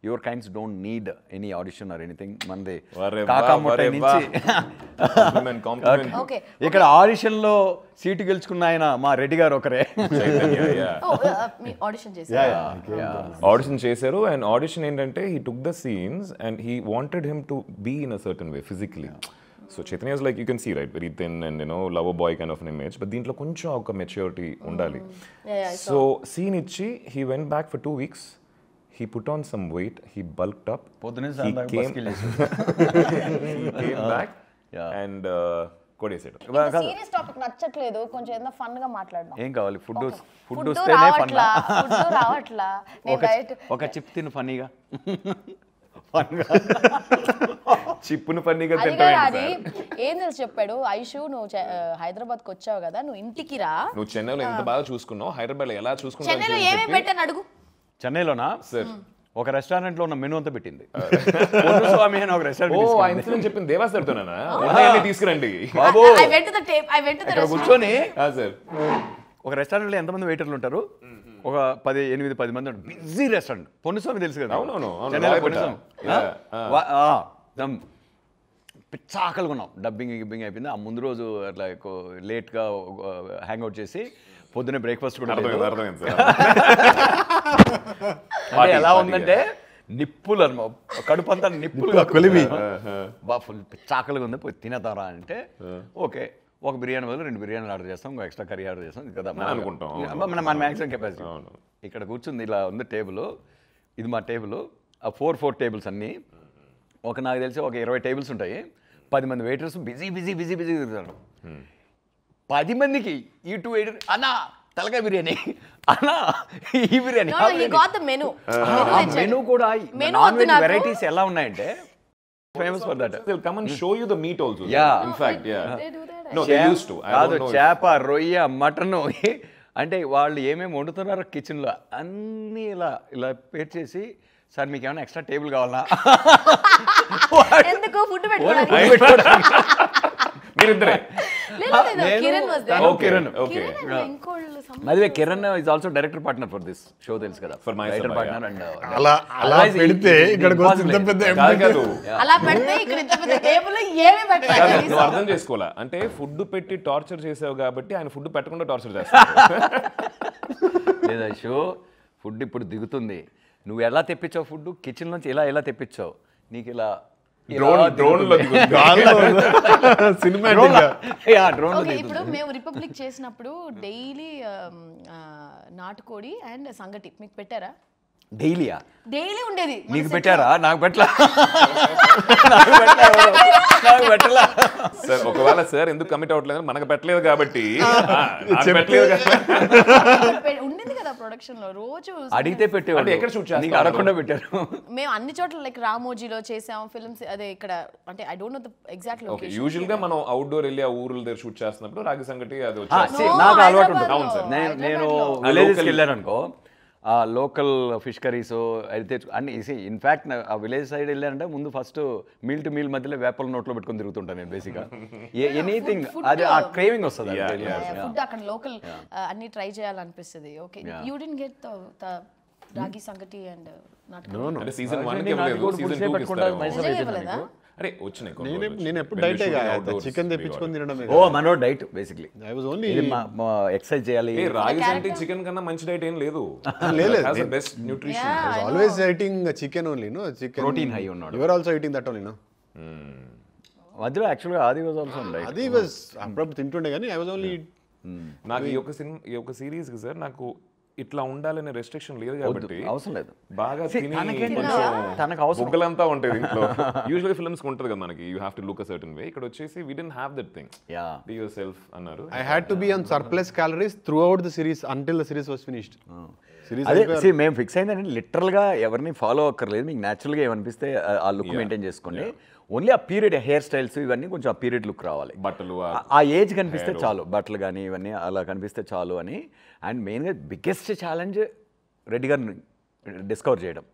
your kinds don't need any audition or anything. Mande kaka motta nunchi Okay. ikkada audition lo seat geluchukunna ayana ma reddy garu okare. Me audition చేశారు? ఆడిషన్ చేశారు. అండ్ ఆడిషన్ ఏంటంటే he took the scenes and he wanted him to be in a certain way physically. So Chaitanya is like, you can see, right, very thin and, you know, lover boy kind of an image, but దీంట్లో కొంచెం ఒక మెచ్యూరిటీ ఉండాలి. So scene ఇచ్చి he went back for 2 weeks, he put on some weight, he bulked up, he came back and కొడేసాడు. సీరియస్ టాపిక్ నచ్చట్లేదు, కొంచెం ఏదైనా ఫన్ గా మాట్లాడదాం. ఏం కావాలి? ఫుడ్ వస్తేనే ఫన్. ఫుడ్ రావట్లా, నేను డైరెక్ట్ ఒక చిప్ తిను ఫన్నీగా. చిప్పును ఫన్నీగా అది ఏం తెలుసు చెప్పాడు ఐషు, నువ్వు హైదరాబాద్కి వచ్చావు కదా, నువ్వు ఇంటికి రా, నువ్వు చెన్నైలో ఎంత బాగా చూసుకున్నావు, హైదరాబాద్లో ఎలా చూసుకున్నావు, చెన్నైలో ఏమేమి పెట్టాను అడుగు. చెన్నైలోనా సార్ ఒక రెస్టారెంట్లో ఉన్న మెనూ అంతా పెట్టింది. స్వామి అని ఒక రెస్టారెంట్ చెప్పింది దేవాసరితోనా, తీసుకురండి బాబు. I కూర్చొని సార్ ఒక రెస్టారెంట్లో ఎంతమంది వెయిటర్లు ఉంటారు? ఒక 8-10 మంది ఉంటారు. Busy restaurant. పొన్నుస్వామి తెలుసు కదా, పిచ్చ ఆకలిగా ఉన్నాం. డబ్బింగ్ అయిపోయింది. ఆ ముందు రోజు అట్లా లేట్గా హ్యాంగ్ అవుట్ చేసి పొద్దున్నే బ్రేక్ఫాస్ట్ కూడా ఎలా ఉందంటే నిప్పులు అన్న కడుపు అంతా నిప్పులుగా కొలిమి ఫుల్ పిచ్చాకలుగా ఉంది, పోయి తినేతారా అంటే ఓకే, ఒక బిర్యానీ బదులు 2 బిర్యానీలు ఆర్డర్ చేస్తాం, ఇంకో ఎక్స్ట్రా కర్రీ ఆర్డర్ చేస్తాం కదా అనుకుంటాం. మన మ్యాక్సిమం కెపాసిటీ. ఇక్కడ కూర్చుంది, ఇలా ఉంది టేబుల్, ఇది మా టేబుల్. ఆ 4 టేబుల్స్ అన్నీ నాకు తెలిసి ఒక 20 టేబుల్స్ ఉంటాయి. 10 మంది వెయిటర్స్ బిజీ తిరుగుతారు. 10 మందికి ఈ 2 వెయిటర్ అన్నా తలకాయ బిర్యానీ, అన్నా ఈ బిర్యానీ. మెనూ కూడా నాన్ వెజ్ వెరైటీస్ ఎలా ఉన్నాయంటే famous for that. They'll come and show you the meat also. Yeah. In fact, yeah. They do that. No, they used to. కాదు, చేప, రొయ్య, మటన్, అంటే వాళ్ళు ఏమేమి వండుతున్నారో కిచెన్లో అన్నీ ఇలా ఇలా పేర్చేసి సార్ మీకు ఏమైనా ఎక్స్ట్రా టేబుల్ కావాలా ఎందుకు ఫుడ్ పెట్టుకోవడానికి మీరిద్దరే Kiran was there. Kiran okay Kiran and ఇంకోళ్ళు మధ్య Kiran is also director partner for this show తెలుసు కదా For my writer Sabha, partner and అలా పెడితే ఇక్కడికి వచ్చి ఇంత పెద్ద కాదు అలా పెడితే ఇక్కడ ఇంత పెద్ద టేబుల్ ఏమి కాదు, పెట్టాలి నువ్వు అర్థం చేసుకోవాలా అంటే ఫుడ్ పెట్టి టార్చర్ చేసావు కాబట్టి ఆయన ఫుడ్ పెట్టకుండా టార్చర్ చేస్తాడు లేదా షో ఫుడ్ ఇప్పుడు దిగుతుంది నువ్వు ఎలా తెప్పించావు ఫుడ్ కిచెన్ నుంచి ఎలా తెప్పించావు నీకు ఇలా డ్రోన్ లో సినిమాటిక్ డ్రోన్ ఓకే ఇప్పుడు మేము రిపబ్లిక్ చేసినప్పుడు డైలీ నాటుకోడి అండ్ సంగటి మీకు పెట్టారా డైలీయా డైలీ ఉండేది మన నీకు set పెట్టారా లో. నాకు పెట్టలా నాకు పెట్టలా సార్ ఒకవేళ సార్ ఎందుకు కమిట్ అవ్వట్లేదు మనకు పెట్టలేదు కాబట్టి నాకు పెట్టలేదు ఉండింది కదా ప్రొడక్షన్ లో రోజు అడిగితే పెట్టేవాడు అంటే ఎక్కడ shoot చేస్తారు? నీకు అడగకుండా పెట్టారు మేము అన్ని చోట్ల లైక్ రామోజీలో చేసాం ఫిల్మ్స్ అదే ఇక్కడ అంటే I don't know the exact okay location usual గా మనం అవుట్డోర్ వెళ్ళి ఆ ఊర్ల దగ్గర షూట్ చేస్తున్నప్పుడు రాగి సంగటి అది ఆ, వచ్చి see, No, నాకు అలవాటు హైదరాబాద్లో. ఉంటుంది అవును సార్. నేను హైదరాబాద్లో. విలేజెస్కి local- వెళ్ళాను అనుకో ఆ లోకల్ ఫిష్ కర్రీస్ అయితే అన్ని ఇన్ఫాక్ట్ ఆ విలేజ్ సైడ్ వెళ్ళానంటే ముందు ఫస్ట్ మీల్ టు మీల్ మధ్యలో వేపల నోట్లో పెట్టుకొని తిరుగుతుంటాను నేను బేసిక్గా ఎనీథింగ్ అది ఆ క్రేవింగ్ వస్తుంది ఫుడ్ అక్కడ లోకల్ అన్ని ట్రై చేయాలనిపిస్తుంది okay you didn't get the రాగి సంగటి అండ్ నాటుకోడి అంటే సీజన్ 1 కి నాకు ఇవ్వలేదు కూడా సీజన్ పులుసే 2 కి పెట్టుకుంటా ఇస్తారు మైసూర్ నిజంగా అయిపోయింది ఇవ్వలేదా? నాకు. అరే వచ్చినాయి కొన్ని రోజులు. నేను ఎప్పుడు When we డైటే shooting కాదు outdoors, చికెన్ we తెప్పించుకొని got it. తినడమే ఓ mono diet basically I was only exercise చేయాలి ఏ రాగి అంటే చికెన్ కన్నా మంచి డైట్ ఏం లేదు లేదు. Best nutrition always eating chicken only no chicken Protein high ఉన్నాడు. You are also eating that only no మధ్యలో యాక్చువల్గా ఆది వాజ్ ఆల్సో డైట్ అది వాజ్ అప్పుడప్పుడు తింటుండే కానీ ఐ వాజ్ ఓన్లీ నాకు ఈ ఒక సిరీస్ కి సార్ నాకు ఇట్లా ఉండాలనే రెస్ట్రిక్షన్ లేదు కాబట్టి అవసరం లేదు బాగా See, తిని తనకేంటి కొంచెం తనకు అవసరం. బుగ్గలంతా ఉంటుంది ఇంట్లో యూజువల్లీ ఫిల్మ్స్ ఉంటుంది కదా మనకి you have to look a certain way ఇక్కడ వచ్చేసి we didn't have that thing yeah be yourself అన్నారు I had to be on surplus calories throughout the series until the series was finished series అదే మేము ఫిక్స్ అయిందంటే లిటరల్గా ఎవరిని ఫాలో అక్కర్లేదు మీకు న్యాచురల్గా ఏమనిపిస్తే ఆ లుక్ మెయింటైన్ చేసుకోండి ఓన్లీ ఆ పీరియడ్ హెయిర్ స్టైల్స్ ఇవన్నీ కొంచెం ఆ పీరియడ్ లుక్ రావాలి బట్టలు ఆ ఏజ్ కనిపిస్తే చాలు బట్టలు కానీ ఇవన్నీ అలా కనిపిస్తే చాలు అని అండ్ మెయిన్గా బిగ్గెస్ట్ ఛాలెంజ్ రెడ్డి గారిని డిస్కవర్ చేయడం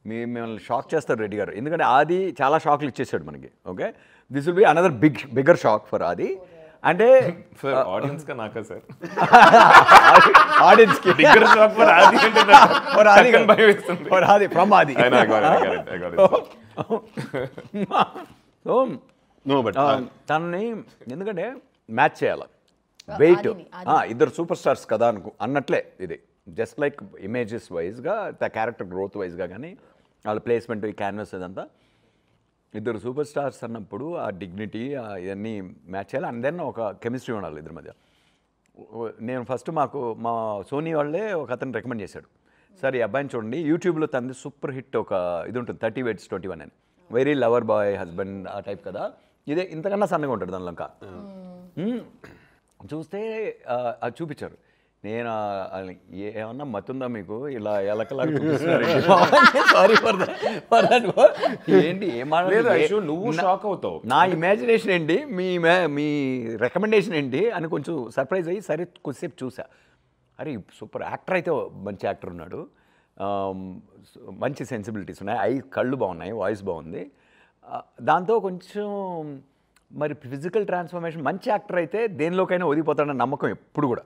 మిమ్మల్ని షాక్ చేస్తారు రెడ్డి గారు ఎందుకంటే ఆది చాలా షాక్లు ఇచ్చేసాడు మనకి okay this will be another bigger shock for ఆది అంటే సార్ ఆడియన్స్ గా నాకా సార్ ఆడియన్స్కి బిగ్గర్ షాక్ ఫర్ ఆది అంటే ఫర్ ఆది టక్కని భయం వేస్తుంది. ఫర్ ఆది ఫ్రమ్ ఆది I know, I got it. So no but తనని ఎందుకంటే మ్యాచ్ చేయాలి వెయిట్ ఆదిని, ఇద్దరు సూపర్ స్టార్స్ కదా అన్నట్లే ఇది జస్ట్ లైక్ ఇమేజెస్ వైజ్గా ద క్యారెక్టర్ గ్రోత్ వైజ్గా కానీ వాళ్ళ ప్లేస్మెంట్ ఈ క్యాన్వస్ ఇదంతా ఇద్దరు సూపర్ స్టార్స్ అన్నప్పుడు ఆ డిగ్నిటీ ఇవన్నీ మ్యాచ్ చేయాలి అండ్ దెన్ ఒక కెమిస్ట్రీ ఉండాలి ఇద్దరి మధ్య నేను ఫస్ట్ మా సోనీ వాళ్ళే ఒక అతను రికమెండ్ చేశాడు సార్ ఈ అబ్బాయిని చూడండి యూట్యూబ్లో తనది సూపర్ హిట్ ఒక ఇది ఉంటుంది 30 Weights 21 అని వెరీ లవర్ బాయ్ హస్బెండ్ ఆ టైప్ కదా ఇదే ఇంతకన్నా సన్నగా ఉంటాడు దానిలో ఇంకా చూస్తే అది చూపించారు నేను ఏమన్నా మతుందా మీకు ఇలా ఎలకలాగా సారీ ఫర్ దట్ ఏంటి లేదు ఐషు నువ్వు షాక్ అవుతావు నా ఇమాజినేషన్ ఏంటి మీ రికమెండేషన్ ఏంటి అని కొంచెం సర్ప్రైజ్ అయ్యి సరే కొద్దిసేపు చూసా అరే సూపర్ యాక్టర్ అయితే మంచి యాక్టర్ ఉన్నాడు మంచి సెన్సిబిలిటీస్ ఉన్నాయి కళ్ళు బాగున్నాయి వాయిస్ బాగుంది దాంతో కొంచెం మరి ఫిజికల్ ట్రాన్స్ఫర్మేషన్ మంచి యాక్టర్ అయితే దేనిలోకైనా ఒదిగిపోతాడన్న నమ్మకం ఎప్పుడు కూడా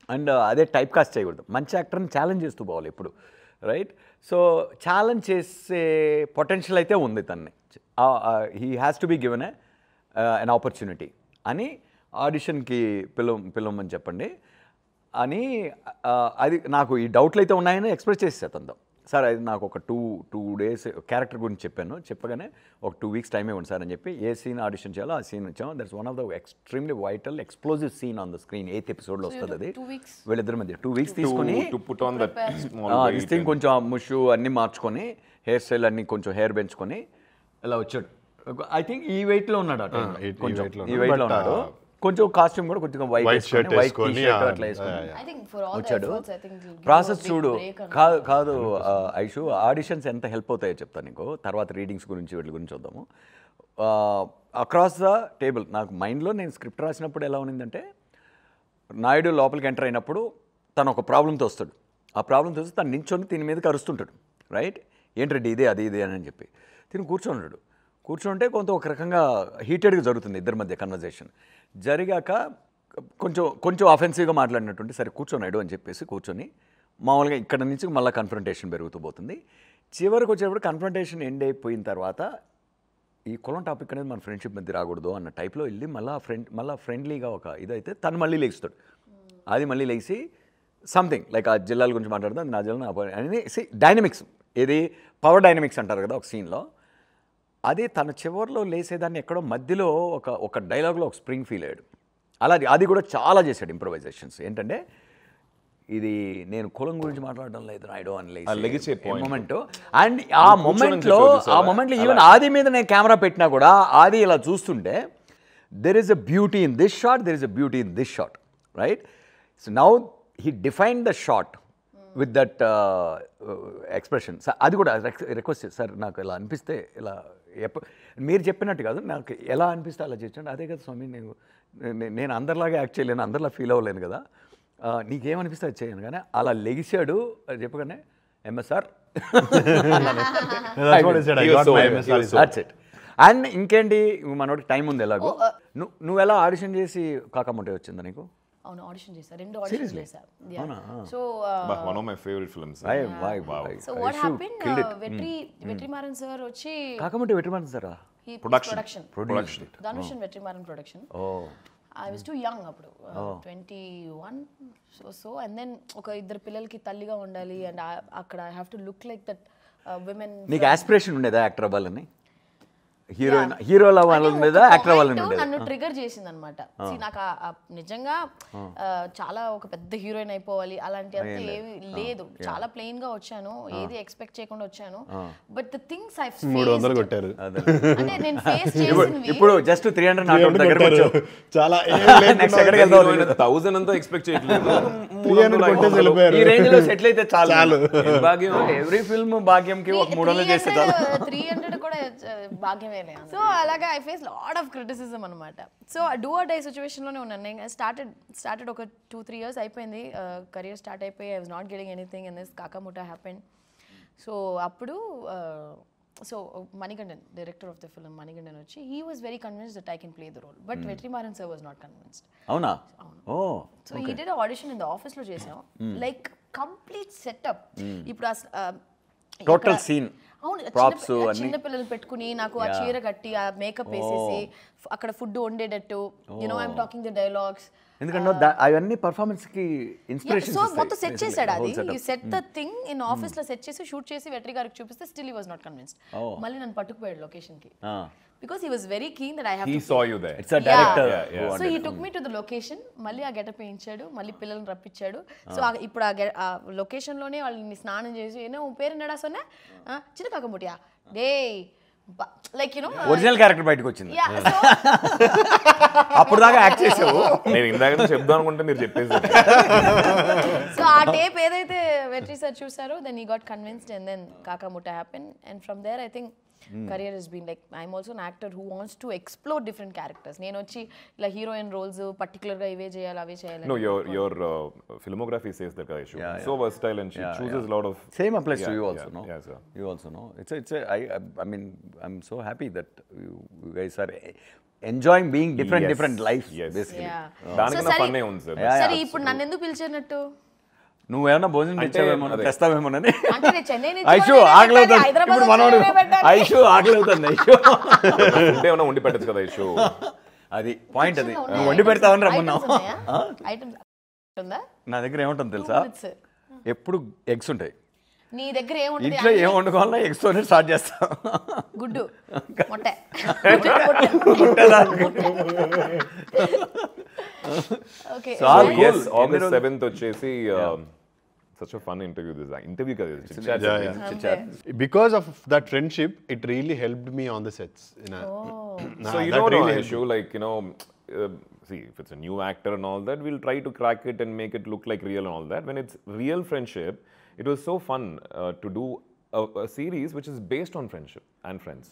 అండ్ అదే టైప్ కాస్ట్ చేయకూడదు మంచి యాక్టర్ని ఛాలెంజ్ చేస్తూ పోవాలి ఎప్పుడు రైట్ సో ఛాలెంజ్ చేసే పొటెన్షియల్ అయితే ఉంది తన్ని he has to be given an opportunity అని ఆడిషన్కి పిలవమని చెప్పండి అని అది నాకు ఈ డౌట్లు అయితే ఉన్నాయని ఎక్స్ప్రెస్ చేసేసా తనతో సార్ అది నాకు ఒక టూ డేస్ క్యారెక్టర్ గురించి చెప్పగానే ఒక 2 weeks టైం ఇవ్వండి సార్ అని చెప్పి ఏ సీన్ ఆడిషన్ చేయాలో ఆ సీన్ ఇచ్చాము that's one of the extremely vital explosive scene on the screen 8th episodeలో వస్తుంది అది 2 weeks వీళ్ళిద్దరి మధ్య 2 weeks తీసుకుని to put on that small this thing కొంచెం ముషు అన్నీ మార్చుకొని హెయిర్ స్టైల్ అన్నీ కొంచెం హెయిర్ పెంచుకొని ఇలా వచ్చాడు ఐ థింక్ ఈ వెయిట్లో ఉన్నాడు అటు కొంచెం ఈ వెయిట్లో ఉన్నాడు కొంచెం కాస్ట్యూమ్ కూడా కొంచెం వైట్ షర్ట్ వేసుకొని, అట్లా వేసుకొని I think for all the వచ్చాడు efforts, I think he'll give process a big చూడు break on కాదు ఐషు ఆడిషన్స్ ఎంత హెల్ప్ అవుతాయో చెప్తాను నీకు తర్వాత రీడింగ్స్ గురించి వీటి గురించి చూద్దాము అక్రాస్ ద టేబుల్ నాకు మైండ్లో నేను స్క్రిప్ట్ రాసినప్పుడు ఎలా ఉన్నిందంటే నాయుడు లోపలికి ఎంటర్ అయినప్పుడు తను ఒక ప్రాబ్లంతో వస్తాడు. ఆ ప్రాబ్లంతో వస్తే తను నించొని దీని మీదకి అరుస్తుంటాడు, రైట్? ఏంటంటే ఇదే అది ఇదే అని చెప్పి తిని కూర్చోన్నాడు. కూర్చుంటే కొంత ఒక రకంగా హీటెడ్గా జరుగుతుంది ఇద్దరి మధ్య కన్వర్జేషన్. జరిగాక కొంచెం అఫెన్సివ్గా మాట్లాడినట్టుంటే సరే కూర్చోన్నాడు అని చెప్పేసి కూర్చొని మామూలుగా ఇక్కడ నుంచి మళ్ళీ కన్ఫ్రంటేషన్ పెరుగుతూ పోతుంది. చివరికి వచ్చేటప్పుడు కన్ఫ్రంటేషన్ ఎండ్ అయిపోయిన తర్వాత ఈ కులం టాపిక్ అనేది మన ఫ్రెండ్షిప్ మధ్య రాకూడదు అన్న టైప్లో వెళ్ళి మళ్ళీ ఫ్రెండ్లీగా ఒక ఇదైతే తను మళ్ళీ లేస్తాడు. అది మళ్ళీ లేచి సంథింగ్ లైక్ ఆ జిల్లాల గురించి మాట్లాడుతుంది, అది నా జిల్లా అని డైనమిక్స్, ఏది పవర్ డైనమిక్స్ అంటారు కదా ఒక సీన్లో. అది తన చివరిలో లేసేదాన్ని ఎక్కడో మధ్యలో ఒక డైలాగ్లో ఒక స్ప్రింగ్ ఫీల్ అయ్యాడు. అలాగే అది కూడా చాలా చేశాడు ఇంప్రొవైజేషన్స్. ఏంటంటే ఇది నేను కులం గురించి మాట్లాడడం లేదు రాయడం అని లెగిసే మూమెంట్. అండ్ ఆ మూమెంట్లో ఈవెన్ ఆది మీద నేను కెమెరా పెట్టినా కూడా ఆది ఇలా చూస్తుంటే there is a beauty in this shot, there is a beauty in this shot, right? So now he defined the shot with that expression. అది కూడా రిక్వెస్ట్ సార్, నాకు ఇలా అనిపిస్తే ఇలా మీరు చెప్పినట్టు కాదు, నాకు ఎలా అనిపిస్తే అలా చేయండి. అదే కదా స్వామి, నేను అందరిలాగా యాక్ట్ చేయలేను, అందరిలా ఫీల్ అవ్వలేను కదా, నీకేమనిపిస్తే అది చేయను. కానీ అలా లెగిసాడు అది చెప్పగానే ఎంఎస్ఆర్ అండ్ ఇంకేంటి మనోడికి టైం ఉంది. ఎలాగో నువ్వు ఎలా ఆడిషన్ చేసి కాకముంటే వచ్చిందా నీకు? అవును, ఆడిషన్ చేశా, 2 ఆడిషన్ చేశా. So one of my favourite films. So what happen, Vetrimaaran sir వచ్చి కాకముంటే వెట్రిమారన్ సారా production Dhanush and Vetrimaaran production. I was too young అప్పుడు, 21. సో అండ్ దెన్ ఒక ఇద్దరు పిల్లలకి తల్లిగా ఉండాలి అండ్ అక్కడ I have to look like that women. నీకు ఆస్పిరేషన్ ఉండేదా యాక్టర్ అవ్వాలని? హీరోల వాళ్ళ మీద యాక్టర్ వాళ్ళ మీద నన్ను ట్రిగర్ చేసింది అనమాట. నాకు నిజంగా చాలా ఒక పెద్ద హీరోయిన్ అయిపోవాలి అలాంటి అంత ఏమి లేదు, చాలా ప్లెయిన్ గా వచ్చాను, ఏది ఎక్స్పెక్ట్ చేయకుండా వచ్చాను. But the things I faced, 300 కొట్టారు అంటే నేను ఫేస్ చేసినవి ఇప్పుడు జస్ట్ 300 నాట్ దగ్గరికి వచ్చావు. చాలా నెక్స్ట్ ఎక్కడికి వెళ్దాం? 1000 అంతా ఎక్స్పెక్ట్ చేయట్లేదు, 300 కొట్టేసి వెళ్ళిపోయారు. ఈ రేంజ్ లో సెటిల్ అయితే చాలు. భాగ్యం ఎవ్రీ ఫిల్మ్ భాగ్యంకి ఒక 300 చేస్తే చాలు. 300 కూడా భాగ్యమే. సో అలాగా I face lot of criticism అనమాట. So do or die situation లోనే ఉన్నాను. నేను స్టార్టెడ్ ఒక 2-3 years అయిపోయింది, కెరియర్ స్టార్ట్ అయిపోయి I was not getting anything and this కాకాముటా హ్యాపెన్. సో అప్పుడు so Manikandan, director of the film Manikandan వచ్చి, he was very convinced that I can play the role, but Vetrimaaran sir was not convinced. అవునా? ఓ. So he did audition in the office లో చేసాం, లైక్ కంప్లీట్ సెటప్. ఇప్పుడు టోటల్ సీన్ అవును, చిన్న పిల్లలు పెట్టుకుని నాకు ఆ చీర కట్టి ఆ మేకప్ వేసేసి అక్కడ ఫుడ్ వండేటట్టు, you know I'm talking the dialogues. ఎందుకంటే అవన్నీ పర్ఫార్మెన్స్ కి ఇన్స్పిరేషన్. సో మొత్తం సెట్ చేశాడు అది, you set the thing in office లో సెట్ చేసి షూట్ చేసి వెట్రి గారికి చూపిస్తే still he was not convinced. మళ్ళీ నన్ను పట్టుకుపోయాడు లొకేషన్ కి, because he was very keen that I have he to saw you there. It's a director. So he took me to the location, మళ్ళీ ఆ గెటప్ వేయించాడు, మళ్ళీ పిల్లల్ని రప్పించాడు. సో ఇప్పుడు ఆ లొకేషన్ లోనే వాళ్ళని స్నానం చేసి ఏనో పేరు నడా సొన్నా చిన్న కాకముటియా డే like you know original character బయటకు వచ్చింది. అప్పుడు దాకా యాక్ట్ చేసావు. నేను ఇందాక చెప్దాం అనుకుంటే మీరు చెప్పేసారు. సో ఆ టేప్ ఏదైతే వెట్రి సార్ చూసారో then he got convinced and then కాకముటా happened and from there I think career has been like, I'm also an actor who wants to explore different characters. నేను వచ్చి ఇలా హీరోయిన్ రోల్స్ పర్టికులర్ గా ఇవే చేయాలి అవే చేయాలి. No, your filmography says that Ishu. So versatile and she chooses a lot of. Same applies to you also, no? Yeah, sir. You also know. I mean, I'm so happy that you guys are enjoying being different lives, basically. దానికన్నా ఫన్ ఏ ఉంది సార్. సరే ఇప్పుడు నన్ను ఎందుకు పిలిచారన్నట్టు? నువ్వేమన్నా భోజనం తెచ్చావేమో, తెస్తావేమోనని. అంటే నేను చెన్నై నుంచి ఐషు ఆకలి అవుతుంది ఇప్పుడు, మనోడు ఐషు ఆకలి అవుతుంది. ఐషు అంటే ఏమన్నా వండి పెట్టచ్చు కదా ఐషు, అది పాయింట్. అది నువ్వు వండి పెడతావని రమ్మన్నావు. ఉందా నా దగ్గర ఏముంటుంది తెలుసా, ఎప్పుడు ఎగ్స్ ఉంటాయి. నీ దగ్గర ఏముంటుంది? ఇంట్లో ఏం వండుకోవాలన్నా ఎగ్స్ తోనే స్టార్ట్ చేస్తా. గుడ్డు మొట్టే. Okay. So yes, August 7th వచ్చేసి such a fun interview. This interview కదా, chit-chat. Because of that friendship, it really helped me on the sets. So you know, really Ishu, like, you know, see, if it's a new actor and all that, we'll try to crack it and make it look like real and all that. When it's real friendship, it was so fun to do a series which is based on friendship and friends.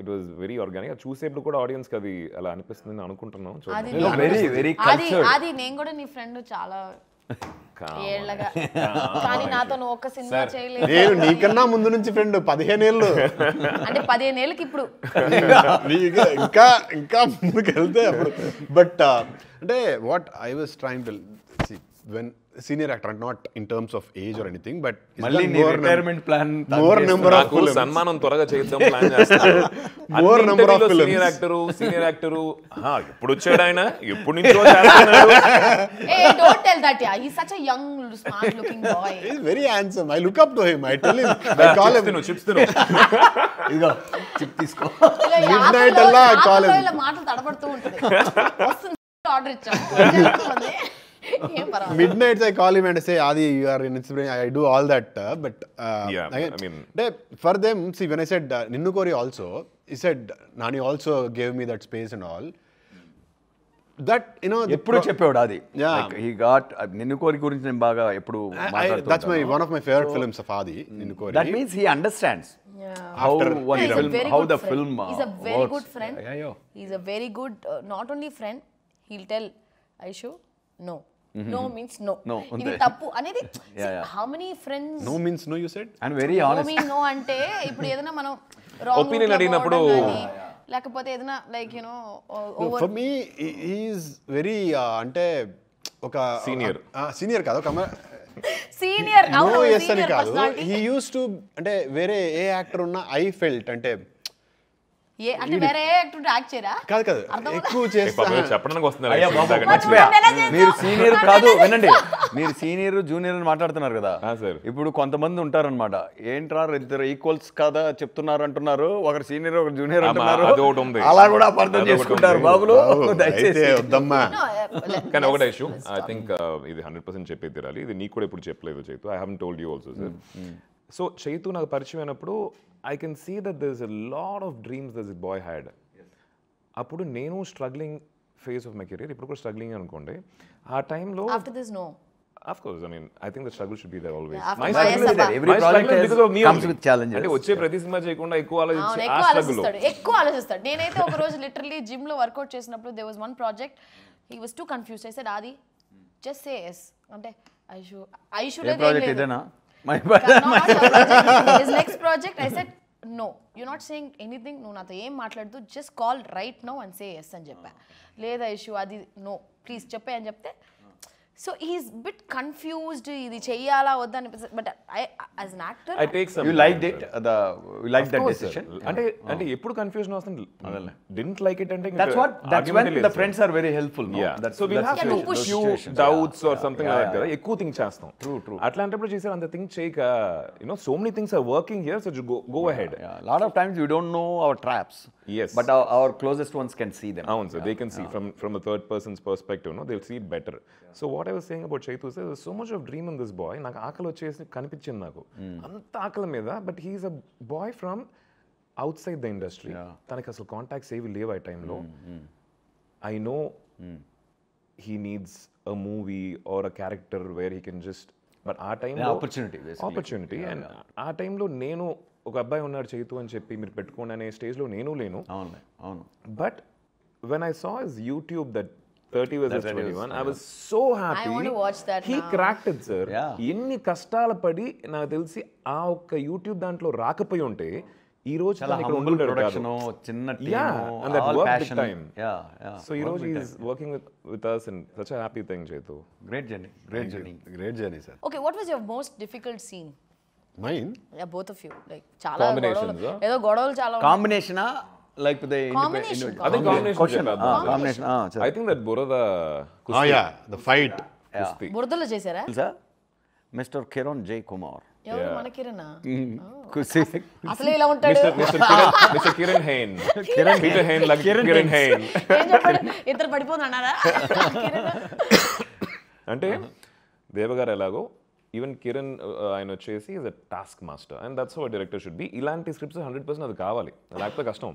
It was very organic. చూసేప్పుడు కూడా ఆడియన్స్ కి అది అలా అనిపిస్తుంది అనుకుంటున్నాను. Very very cultured. అది నేను కూడా నీ ఫ్రెండ్ చాలా ఏళ్ళగా కానీ నాతో నువ్వు ఒక్క సినిమా చేయలేదు. నేను నీకన్నా ముందు నుంచి ఫ్రెండ్ 15 ఏళ్ళు. అంటే 15 ఏళ్ళకి ఇప్పుడు ఇంకా ఇంకా ముందుకు వెళ్తే అప్పుడు. బట్ అంటే what I was trying to see when senior actor, not in terms of age or anything, but మళ్ళీ retirement plan more number of నాకు సన్మానం త్వరగా చేద్దాం ప్లాన్ చేస్తాను. More number of films. Senior actor ఎప్పుడు వచ్చాడు ఆయన, ఎప్పుడు నుంచో చేస్తున్నాడు. Hey, don't tell that, yeah. He's such a young, smart-looking boy. He's very handsome. I look up to him. I tell him. I call him. Chips తిను. ఇదిగో చిప్ తీసుకో. Midnight అలా I call him. ఇలా మాటలు తడబడుతూ ఉంటుంది. వస్తుంది ఆర్డర్ ఇచ్చాము. ఏం పర్వాలేదు. Midnights I call him and say, Adi, you are an inspiration. I do all that. But Yeah, again, I mean, for them, see, when I said Ninnu Kori also, he said Nani also gave me that space and all. That, you know, ఎప్పుడు చెప్పేవాడు అది. Yeah. హీ గాట్ నిన్ను కోరి గురించి నేను బాగా ఎప్పుడు that's one of my favorite films of Adi, Ninnu Kori. That means he understands Yeah. how After one He's a film, very how good the friend. film He's a very works. good friend. Yeah. He's a very good, not only friend, he'll tell Aishu, no. No means no. No, ఇది అంతే. తప్పు అనేది. Yeah. How many friends No means no, you said? And very no honest. mean no అంటే ఇప్పుడు ఏదైనా మనం wrong Opinion route లో అడిగినప్పుడు- పోవడం గానీ, లేకపోతే ఏదైనా like you know over For me, he is very అంటే ఒక సీనియర్ కాదు, ఒక సీనియర్ నో అవును ఎస్ అని సీనియర్ కాదు. పర్సనాలిటీ. హీ యూస్ టు అంటే వేరే ఏ యాక్టర్ ఉన్నా ఐ ఫెల్ట్ అంటే ఏ అంటే వేరే యాక్టర్ యాక్ట్ చేయరా? కాదు ఎక్కువ చేస్తా. చెప్పడానికి వస్తున్నారు అయ్యా బాబు actually. మర్చిపోయా. నువ్వు ఎలా చేసావు? మీరు సీనియర్ కాదు, వినండి, మీరు సీనియర్ జూనియర్ అని మాట్లాడుతున్నారు కదా. sir. ఇప్పుడు కొంతమంది ఉంటారన్నమాట, ఏంట్రా ఇద్దరు ఈక్వల్స్ కాదా చెప్తున్నారు అంటున్నారు, ఒకరు సీనియర్ ఒకరు జూనియర్ అంటున్నారు, అది ఒకటి ఉంది. అలా కూడా అపార్థం అదొకటి చేసుకుంటారు ఉంది. బాబులు. అయితే దయచేసి వద్దమ్మా. కానీ ఒకటే ఇష్యూ, ఐ థింక్ ఇది 100% చెప్పే తీరాలి. ఇది నీకు కూడా ఇప్పుడు చెప్పలేదు Chaitu. I haven't told you also sir. So Chaitu నాకు పరిచయం అయినప్పుడు I can see that there is a lot of dreams that this boy had. అప్పుడు నేను struggling phase of my career, ఇప్పుడు కూడా స్ట్రగ్లింగ్ అనుకోండి. ఆ టైంలో after this no of course, I mean, I think the struggle should be there always. Yeah, after My my struggle is Sabha. there. Every My project struggle is has- because of me comes only. with challenges. అంటే వచ్చే ప్రతి సినిమా చేయకుండా ఎక్కువ అవును, ఆలోచించి ఎక్కువ ఆ struggle లో. ఎక్కువ ఆలోచిస్తాడు. నేనైతే ఒక రోజు లిటరల్లీ జిమ్ లో వర్కౌట్ చేసినప్పుడు there was one project, he was too confused. I said, Adi, just say yes. అంటే ఐషు ఏ ప్రాజెక్ట్ ఇదేనా? his next project, I said, no, you're not saying anything. నువ్వు నాతో ఏం మాట్లాడదు, just call right now and say yes అని చెప్పా. లేదా ఐషు అది నో ప్లీజ్ చెప్పే అని చెప్తే, సో హీస్ బిట్ కన్ఫ్యూజ్డ్, ఇది చెయ్యాలా వద్దా అని. But I as an actor I take some You liked it? You liked that decision? అంటే ఎప్పుడు కన్ఫ్యూజన్ వస్తుంది. Didn't like it అంటే That's when the friends are very helpful, no? Yeah. That's- So we'll that's have those to few situations. doubts or something like that కదా, ఎక్కువ థింక్ చేస్తాం. True. అట్లాంటప్పుడు చేసారు అంత థింక్ చేయక, so many things are working here, so go ahead. Yeah, a lot of times we don't know our traps. Yes. But our closest ones can see them. అవును sir, they can see from the third person's perspective, no, they'll see it better. So what I was saying about Chaitu is there's so much of dream in this boy. నాకు ఆకలి వచ్చేసి కనిపించింది నాకు అంత ఆకలి మీద. But he's a boy from outside the industry. తనకి అసలు కాంటాక్ట్స్ ఏవి లేవు ఆ టైంలో. I know he needs a movie or a character where he can just, but ఆ టైంలో ఆపర్చునిటీ అండ్ ఆ టైంలో నేను ఒక అబ్బాయి ఉన్నాడు చైతు అని చెప్పి మీరు పెట్టుకోండి అనే స్టేజ్లో నేను లేను. అవును. But when I saw his YouTube that 30 versus 21, I was so happy. I want to watch that He now. cracked it, sir. Yeah. ఎన్ని కష్టాలు పడి నాకు తెలిసి ఆ ఒక్క యూట్యూబ్ దాంట్లో రాకపోయి ఉంటే ఈ రోజు చాలా తను ఇక్కడ humble ఉండుండేవాడు production, కాదు. చిన్న Yeah, team, and that all worked big passion. time. Yeah. So ఈ రోజు he is working with us and such a happy thing, Chetu. Great journey. Great journey, sir. Okay, what was your most difficult scene? Mine? Yeah, both of you. Like చాలా Combinations, గొడవలు, ఏదో గొడవలు చాలా ఉన్నాయి. Combination లేకపోతే Combination. I think combination చెప్పాలి. Combination I think that Burada Oh yeah, the fight. Kusti. బురదలో చేశారా? తెలుసా? మిస్టర్ కిరణ్ జై కుమార్. ఎవరు? మన కిరణా? కుసి అసలే ఇలా ఉంటాడు. Mr. Kiran Hain. Peter Hain like Kiran Hain. ఏం చెప్పాడు? ఇద్దరు పడిపోతున్నారా? అంటే దేవగారు ఎలాగో ఈవెన్ కిరణ్ ఆయన వచ్చేసి is a task master and that's how director should be. ఇలాంటి స్క్రిప్ట్స్ 100% అది కావాలి, లేకపోతే కష్టం.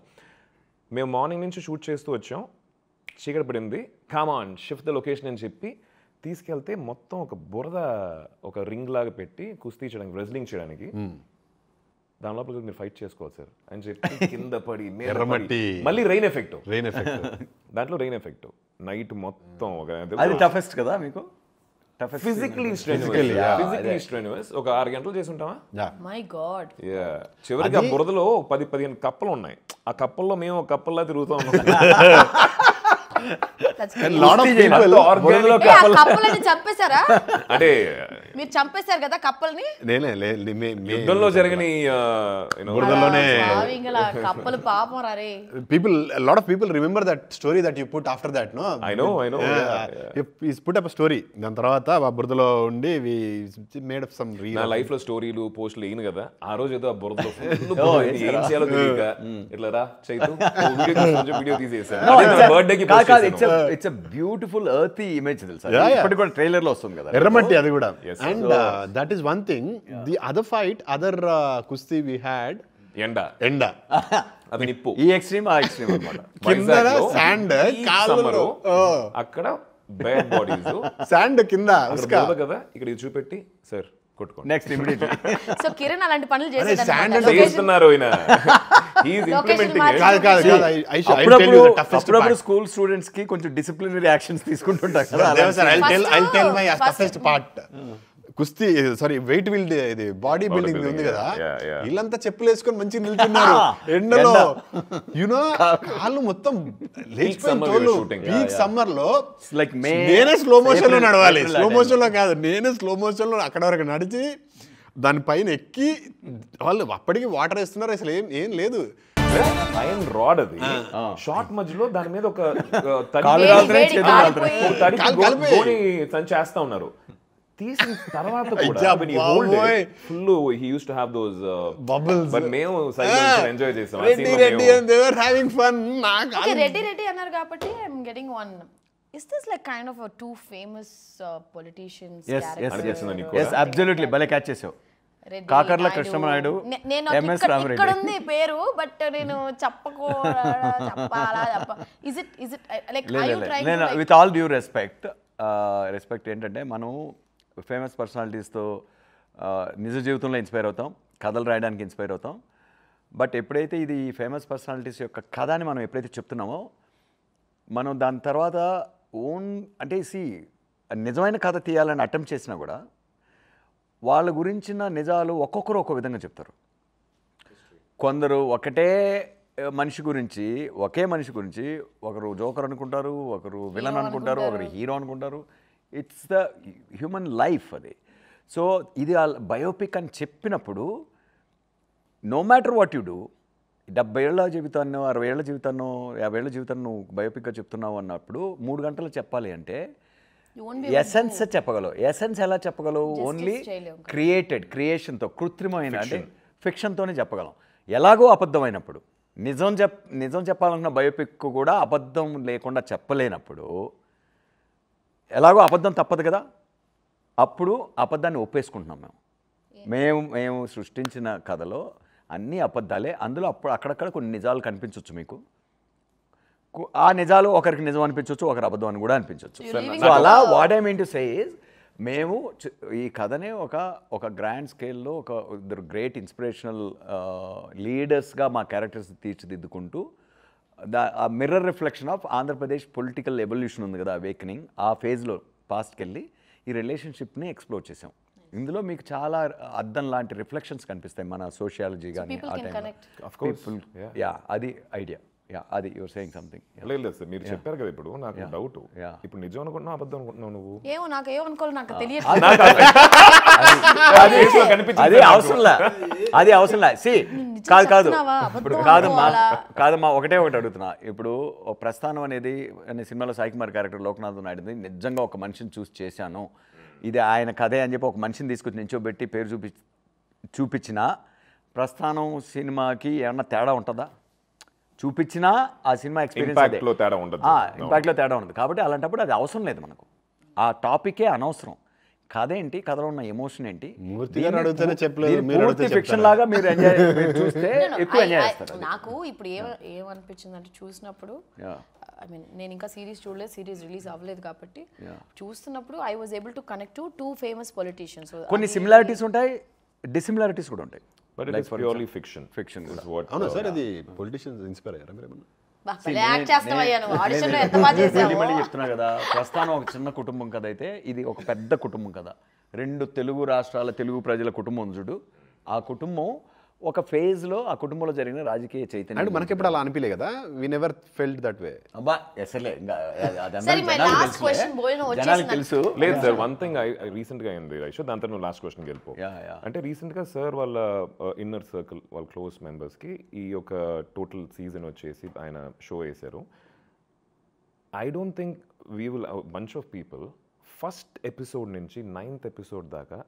మేము మార్నింగ్ నుంచి షూట్ చేస్తూ వచ్చాం, చీకటి పడింది, కామాన్ షిఫ్ట్ ద లొకేషన్ అని చెప్పి తీసుకెళ్తే మొత్తం ఒక బురద ఒక రింగ్ లాగా పెట్టి కుస్తీ చేయడానికి, రెజ్లింగ్ చేయడానికి, దాని లోపల మీరు ఫైట్ చేసుకోవాలి సార్ అని చెప్పి కింద పడి ఎర్రమట్టి. మళ్ళీ రెయిన్ ఎఫెక్ట్, Rain effect. దాంట్లో రెయిన్ ఎఫెక్ట్ నైట్ మొత్తం ఒక అది టఫెస్ట్ కదా మీకు? ఫిజికలీ స్ట్రెన్యూస్ ఒక 6 గంటలు చేసి ఉంటామా? My God. చివరికి ఆ బురదలో 10-15 కప్పలు ఉన్నాయి. ఆ కప్పల్లో మేము ఒక కప్పల్లా తిరుగుతూ ఉన్నాం. కప్పలని చంపేశారా? అంటే మీరు చంపేశారు కదా కప్పల్ని? యుద్ధంలో జరిగిన బురదలోనే కప్పలు పాపం రే. lot of people remember that story that you put after that, no? I know. He's put up a story. దాని తర్వాత ఆ బురదలో ఉండి we made up some reel. నా లైఫ్ లో స్టోరీలు పోస్టులు ఏను కదా, ఆ రోజు ఏదో ఆ బురదలో ఏం చేయాలో తెలియక ఇట్లా రా చైతు వీడియో తీసేసాను. బర్త్డే కి ఇట్స్ ఎ బ్యూటిఫుల్ ఎర్తీ ఇమేజ్ తెలుసా, ఇప్పటికి కూడా ట్రైలర్ లో వస్తుంది కదా ఎర్రమట్టి అది కూడా. And that is one thing. The other fight, other కుస్తీ వి హ్యాడ్ ఎండ అది నిప్పు. ఈ ఎక్స్ట్రీమ్ ఆ ఎక్స్ట్రీమ్ కింద శాండ్, కాలులో అక్కడ బేడ్ బాడీస్, శాండ్ కింద కదా. ఇక్కడ ఇది చూపెట్టి సార్ కొట్టుకోండి నెక్స్ట్ ఇమిడియట్లీ. సో కిరణ్ అలాంటి పనులు చేస్తున్నారు. అప్పుడప్పుడు స్కూల్ స్టూడెంట్స్ కి కొంచెం డిసిప్లినరీ యాక్షన్స్ తీసుకుంటుంటారు కదా. కుస్తీ సారీ వెయిట్ బిల్డ్ ఇది బాడీ బిల్డింగ్ ఉంది కదా, వీళ్ళంతా చెప్పులు వేసుకొని మంచిగా నిల్చున్నారు ఎండలో. యునో కాళ్ళు మొత్తం పీక్ సమ్మర్ లో నేనే స్లో మోషన్ లో నడవాలి. స్లో మోషన్ లో కాదు, నేనే స్లో మోషన్ లో అక్కడ వరకు నడిచి దానిపైన ఎక్కి వాళ్ళు అప్పటికి వాటర్ వేస్తున్నారు. అసలు ఏం లేదు. ఐరన్ రాడ్ అది షార్ట్ మధ్యలో దాని మీద ఒక చేస్తా ఉన్నారు. తీసిన తర్వాత full he used to have those bubbles, but మేము సైలెన్స్ ఎంజాయ్ చేసాం. Reddy and they were having fun. Reddy అన్నారు కాబట్టి I'm getting one. Is this like kind of a two famous politicians character? Yes, absolutely. భలే క్యాచ్ చేసావు. కాకర్ల కృష్ణనాయుడు, ఎంఎస్ రామరెడ్డి. ఇక్కడ ఉంది పేరు, బట్ నేను చెప్పాలా is it like are you trying to like... With all due respect ఏంటంటే మనం ఫేమస్ పర్సనాలిటీస్తో నిజ జీవితంలో ఇన్స్పైర్ అవుతాం, కథలు రాయడానికి ఇన్స్పైర్ అవుతాం. బట్ ఎప్పుడైతే ఇది ఫేమస్ పర్సనాలిటీస్ యొక్క కథని మనం ఎప్పుడైతే చెప్తున్నామో, మనం దాని తర్వాత అంటే నిజమైన కథ తీయాలని అటెంప్ట్ చేసినా కూడా వాళ్ళ గురించిన నిజాలు ఒక్కొక్కరు ఒక్కో విధంగా చెప్తారు. కొందరు ఒకే మనిషి గురించి ఒకరు జోకర్ అనుకుంటారు, ఒకరు విలన్ అనుకుంటారు, ఒకరు హీరో అనుకుంటారు. ఇట్స్ ద హ్యూమన్ లైఫ్ అది. సో ఇది బయోపిక్ అని చెప్పినప్పుడు no matter what you do, 70 ఏళ్ల జీవితాన్నో 60 ఏళ్ల జీవితాన్నో 50 ఏళ్ల జీవితాన్ని నువ్వు బయోపిక్గా చెప్తున్నావు అన్నప్పుడు 3 గంటలు చెప్పాలి అంటే ఎసెన్స్ చెప్పగలవు. ఎసెన్స్ ఎలా చెప్పగలవు? ఓన్లీ క్రియేషన్తో, కృత్రిమైన అంటే ఫిక్షన్తోనే చెప్పగలం. ఎలాగో అబద్ధమైనప్పుడు, నిజం చెప్పాలన్న బయోపిక్ కూడా అబద్ధం లేకుండా చెప్పలేనప్పుడు ఎలాగో అబద్ధం తప్పదు కదా. అప్పుడు అబద్ధాన్ని ఒప్పేసుకుంటున్నాం మేము సృష్టించిన కథలో అన్నీ అబద్ధాలే. అందులో అక్కడక్కడ కొన్ని నిజాలు కనిపించవచ్చు మీకు. ఆ నిజాలు ఒకరికి నిజం అనిపించవచ్చు, ఒకరు అబద్ధం అని కూడా అనిపించవచ్చు. సో అలా what I mean to say is, మేము ఈ కథనే ఒక గ్రాండ్ స్కేల్లో ఇద్దరు గ్రేట్ ఇన్స్పిరేషనల్ లీడర్స్గా మా క్యారెక్టర్స్ తీర్చిదిద్దుకుంటూ ఆ mirror reflection of Andhra Pradesh political evolution ఉంది కదా, అవేకనింగ్, ఆ ఫేజ్లో పాస్ట్కి వెళ్ళి ఈ రిలేషన్షిప్ని ఎక్స్ప్లోర్ చేసాం. ఇందులో మీకు చాలా అద్దం లాంటి రిఫ్లెక్షన్స్ కనిపిస్తాయి మన సోషియాలజీ కానీ ఆ టైంలో. అది ఐడియా. అది యువర్ సేయింగ్ సంథింగ్. లేదు సార్, మీరు చెప్పారు కదా. ఇప్పుడు నాకు డౌట్, ఇప్పుడు నిజం అనుకుంటున్నావు అబద్ధం అనుకుంటున్నావు నువ్వు? ఏమో నాకు ఏమనుకోవాలి నాకు తెలియదు. అది అవసరంలా. కాదమ్మా, ఒకటే అడుగుతున్నా. ఇప్పుడు ప్రస్థానం అనేది సినిమాలో సాయి కుమార్ క్యారెక్టర్ లోకనాథ్ నాయుడుది నిజంగా ఒక మనిషిని చూసి చేశాను, ఇది ఆయన కథే అని చెప్పి ఒక మనిషిని తీసుకొచ్చి నించోబెట్టి పేరు చూపించిన ప్రస్థానం సినిమాకి ఏమన్నా తేడా ఉంటుందా? చూపించినా ఆ సినిమా ఎక్స్పీరియన్స్ ఇంపాక్ట్లో తేడా ఉండదు. కాబట్టి అలాంటప్పుడు అది అవసరం లేదు మనకు. ఆ టాపికే అనవసరం. కథ ఏంటి, కథలో ఉన్న ఎమోషన్ ఏంటి, ఫిక్షన్ లాగా మీరు చూస్తే ఎక్కువ ఎంజాయ్ చేస్తారు. నాకు ఇప్పుడు ఏమనిపించింది అంటే చూసినప్పుడు, ఐ మీన్ నేను ఇంకా సిరీస్ చూడలేదు, సిరీస్ రిలీజ్ అవ్వలేదు కాబట్టి చూస్తున్నప్పుడు I was able to connect to 2 famous politicians. కొన్ని సిమిలారిటీస్ ఉంటాయి, డిసిమిలారిటీస్ కూడా ఉంటాయి. But it is purely fiction. Fiction is what. అవునా సార్, అది పొలిటిషియన్స్ ఇన్స్పైర్ అయ్యారా మీరు ఏమన్నా? యాక్ట్ చేస్తావయ్యా నువ్వు ఆడిషన్లో ఎంత బాగా చేసావు. మళ్ళీ చెప్తున్నా కదా, ప్రస్థానం ఒక చిన్న కుటుంబం కథ అయితే ఇది ఒక పెద్ద కుటుంబం కదా. 2 తెలుగు రాష్ట్రాల తెలుగు ప్రజల కుటుంబం చూడు. ఆ కుటుంబం ఒక ఫేజ్లో ఆ కుటుంబంలో జరిగిన రాజకీయ చైతన్యం అంటే మనకి ఎప్పుడు అలా అనిపించలే కదా, we never felt that way. అబ్బా అసలే ఇంకా సరే మై లాస్ట్ క్వశ్చన్ భోజనం జనాలకు వచ్చేసింది. తెలుసు. లేదు సార్, వన్ థింగ్ రీసెంట్గా అయింది రైషో, దాంతో నువ్వు లాస్ట్ క్వశ్చన్కి వెళ్ళిపో. అంటే రీసెంట్గా సార్ వాళ్ళ ఇన్నర్ సర్కిల్ వాళ్ళ క్లోజ్ మెంబర్స్కి ఈ యొక్క టోటల్ సీజన్ వచ్చేసి ఆయన షో వేశారు. I don't think we will bunch of people first episode నుంచి 9th ఎపిసోడ్ దాకా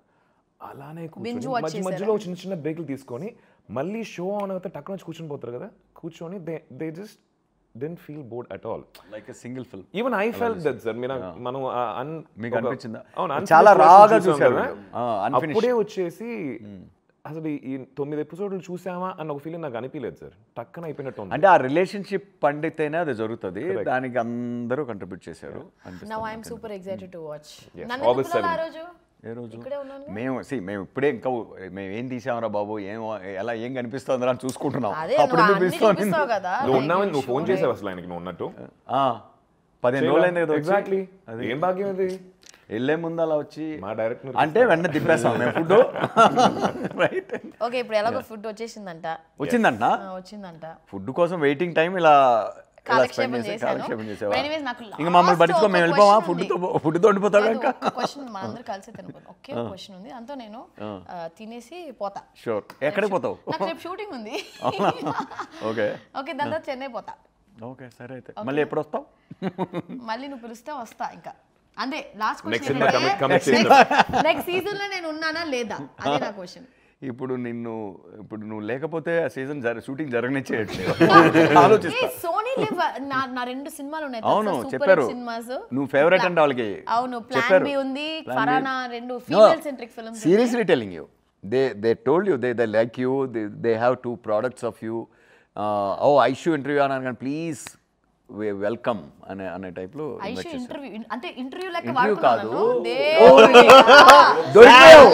అలానే కూర్చొని మధ్యలో చిన్న చిన్న బ్రేక్లు తీసుకొని మళ్ళీ షో ఆన్ అవుతే టక్ నుంచి కూర్చొని పోతారు కదా, కూర్చొని they just didn't feel bored at all, like a single film. even I felt that sir. మనం మీకు అనిపించిందా? చాలా రాగా చూసారు. అప్పుడే వచ్చేసి అసలు ఈ 9 ఎపిసోడ్లు చూసామా అన్న ఒక ఫీలింగ్ నాకు అనిపించలేదు సార్, టక్కన అయిపోయినట్టు. అంటే ఆ రిలేషన్షిప్ పండితేనే అది జరుగుతుంది, దానికి అందరూ కంట్రిబ్యూట్ చేశారు. Now I am super excited to watch. August 7th. ఏ రోజు మేము ఇప్పుడే ఇంకా మేము ఏం తీసామరా బాబు, ఏం కనిపిస్తుందిరా అని చూసుకుంటున్నాం. అప్పుడు నువ్వు ఉన్నావని నువ్వు ఫోన్ చేసావు అసలు ఆయనకి, నువ్వు ఉన్నట్టు 15 రోజులు అయింది కదా. ఎగ్జాక్ట్లీ, ఏం భాగ్యం అది. వెళ్ళే ముందు అలా వచ్చి మా డైరెక్టర్ అంటే వెంటనే తిప్పేస్తాం మేము ఫుడ్. Right, okay. ఇప్పుడు ఎలాగో ఫుడ్ వచ్చిందంట. ఫుడ్ కోసం వెయిటింగ్ టైం ఇలా కాలక్షేపం చేశాను. ఇంకా మమ్మల్ని పట్టించుకో, మేము వెళ్ళిపోవా ఫుడ్తో ఉండిపోతాడు. ఇంకా క్వశ్చన్ మనందరూ కలిసి తినబోతాం. ఒకే క్వశ్చన్ ఉంది, అంతా నేను తినేసి పోతా. షూర్. ఎక్కడికి పోతావు? నాకు రేపు షూటింగ్ ఉంది. ఓకే ఓకే, దాని తర్వాత చెన్నై పోతా. ఓకే సరే, అయితే మళ్ళీ ఎప్పుడు వస్తావు? మళ్ళీ నువ్వు పిలిస్తే వస్తా. ఇంకా అంతే. లాస్ట్ క్వశ్చన్, నెక్స్ట్ సీజన్ లో నేను ఉన్నానా లేదా, అదే నా క్వశ్చన్. ఇప్పుడు నువ్వు లేకపోతే ఆ సీజన్ షూటింగ్ జరగనిచ్చేయట్లేదు. ఆలోచిస్తా. సోనీ లివ్ నా 2 సినిమాలు ఉన్నాయి. అవును చెప్పారు, నువ్వు ఫేవరెట్ అంటే వాళ్ళకి. అవును, ప్లాన్ బి ఉంది, ఫరానా, 2 female centric films. Seriously telling you, they told you they like you, they have 2 products of you. Aishu interview అన్నాను, ప్లీజ్ వెల్కమ్ అనే టైప్ లో. ఇంటర్వ్యూ అంటే ఇంటర్వ్యూ లెక్క ఇంటర్వ్యూ కాదు, దొరికిపోయావు.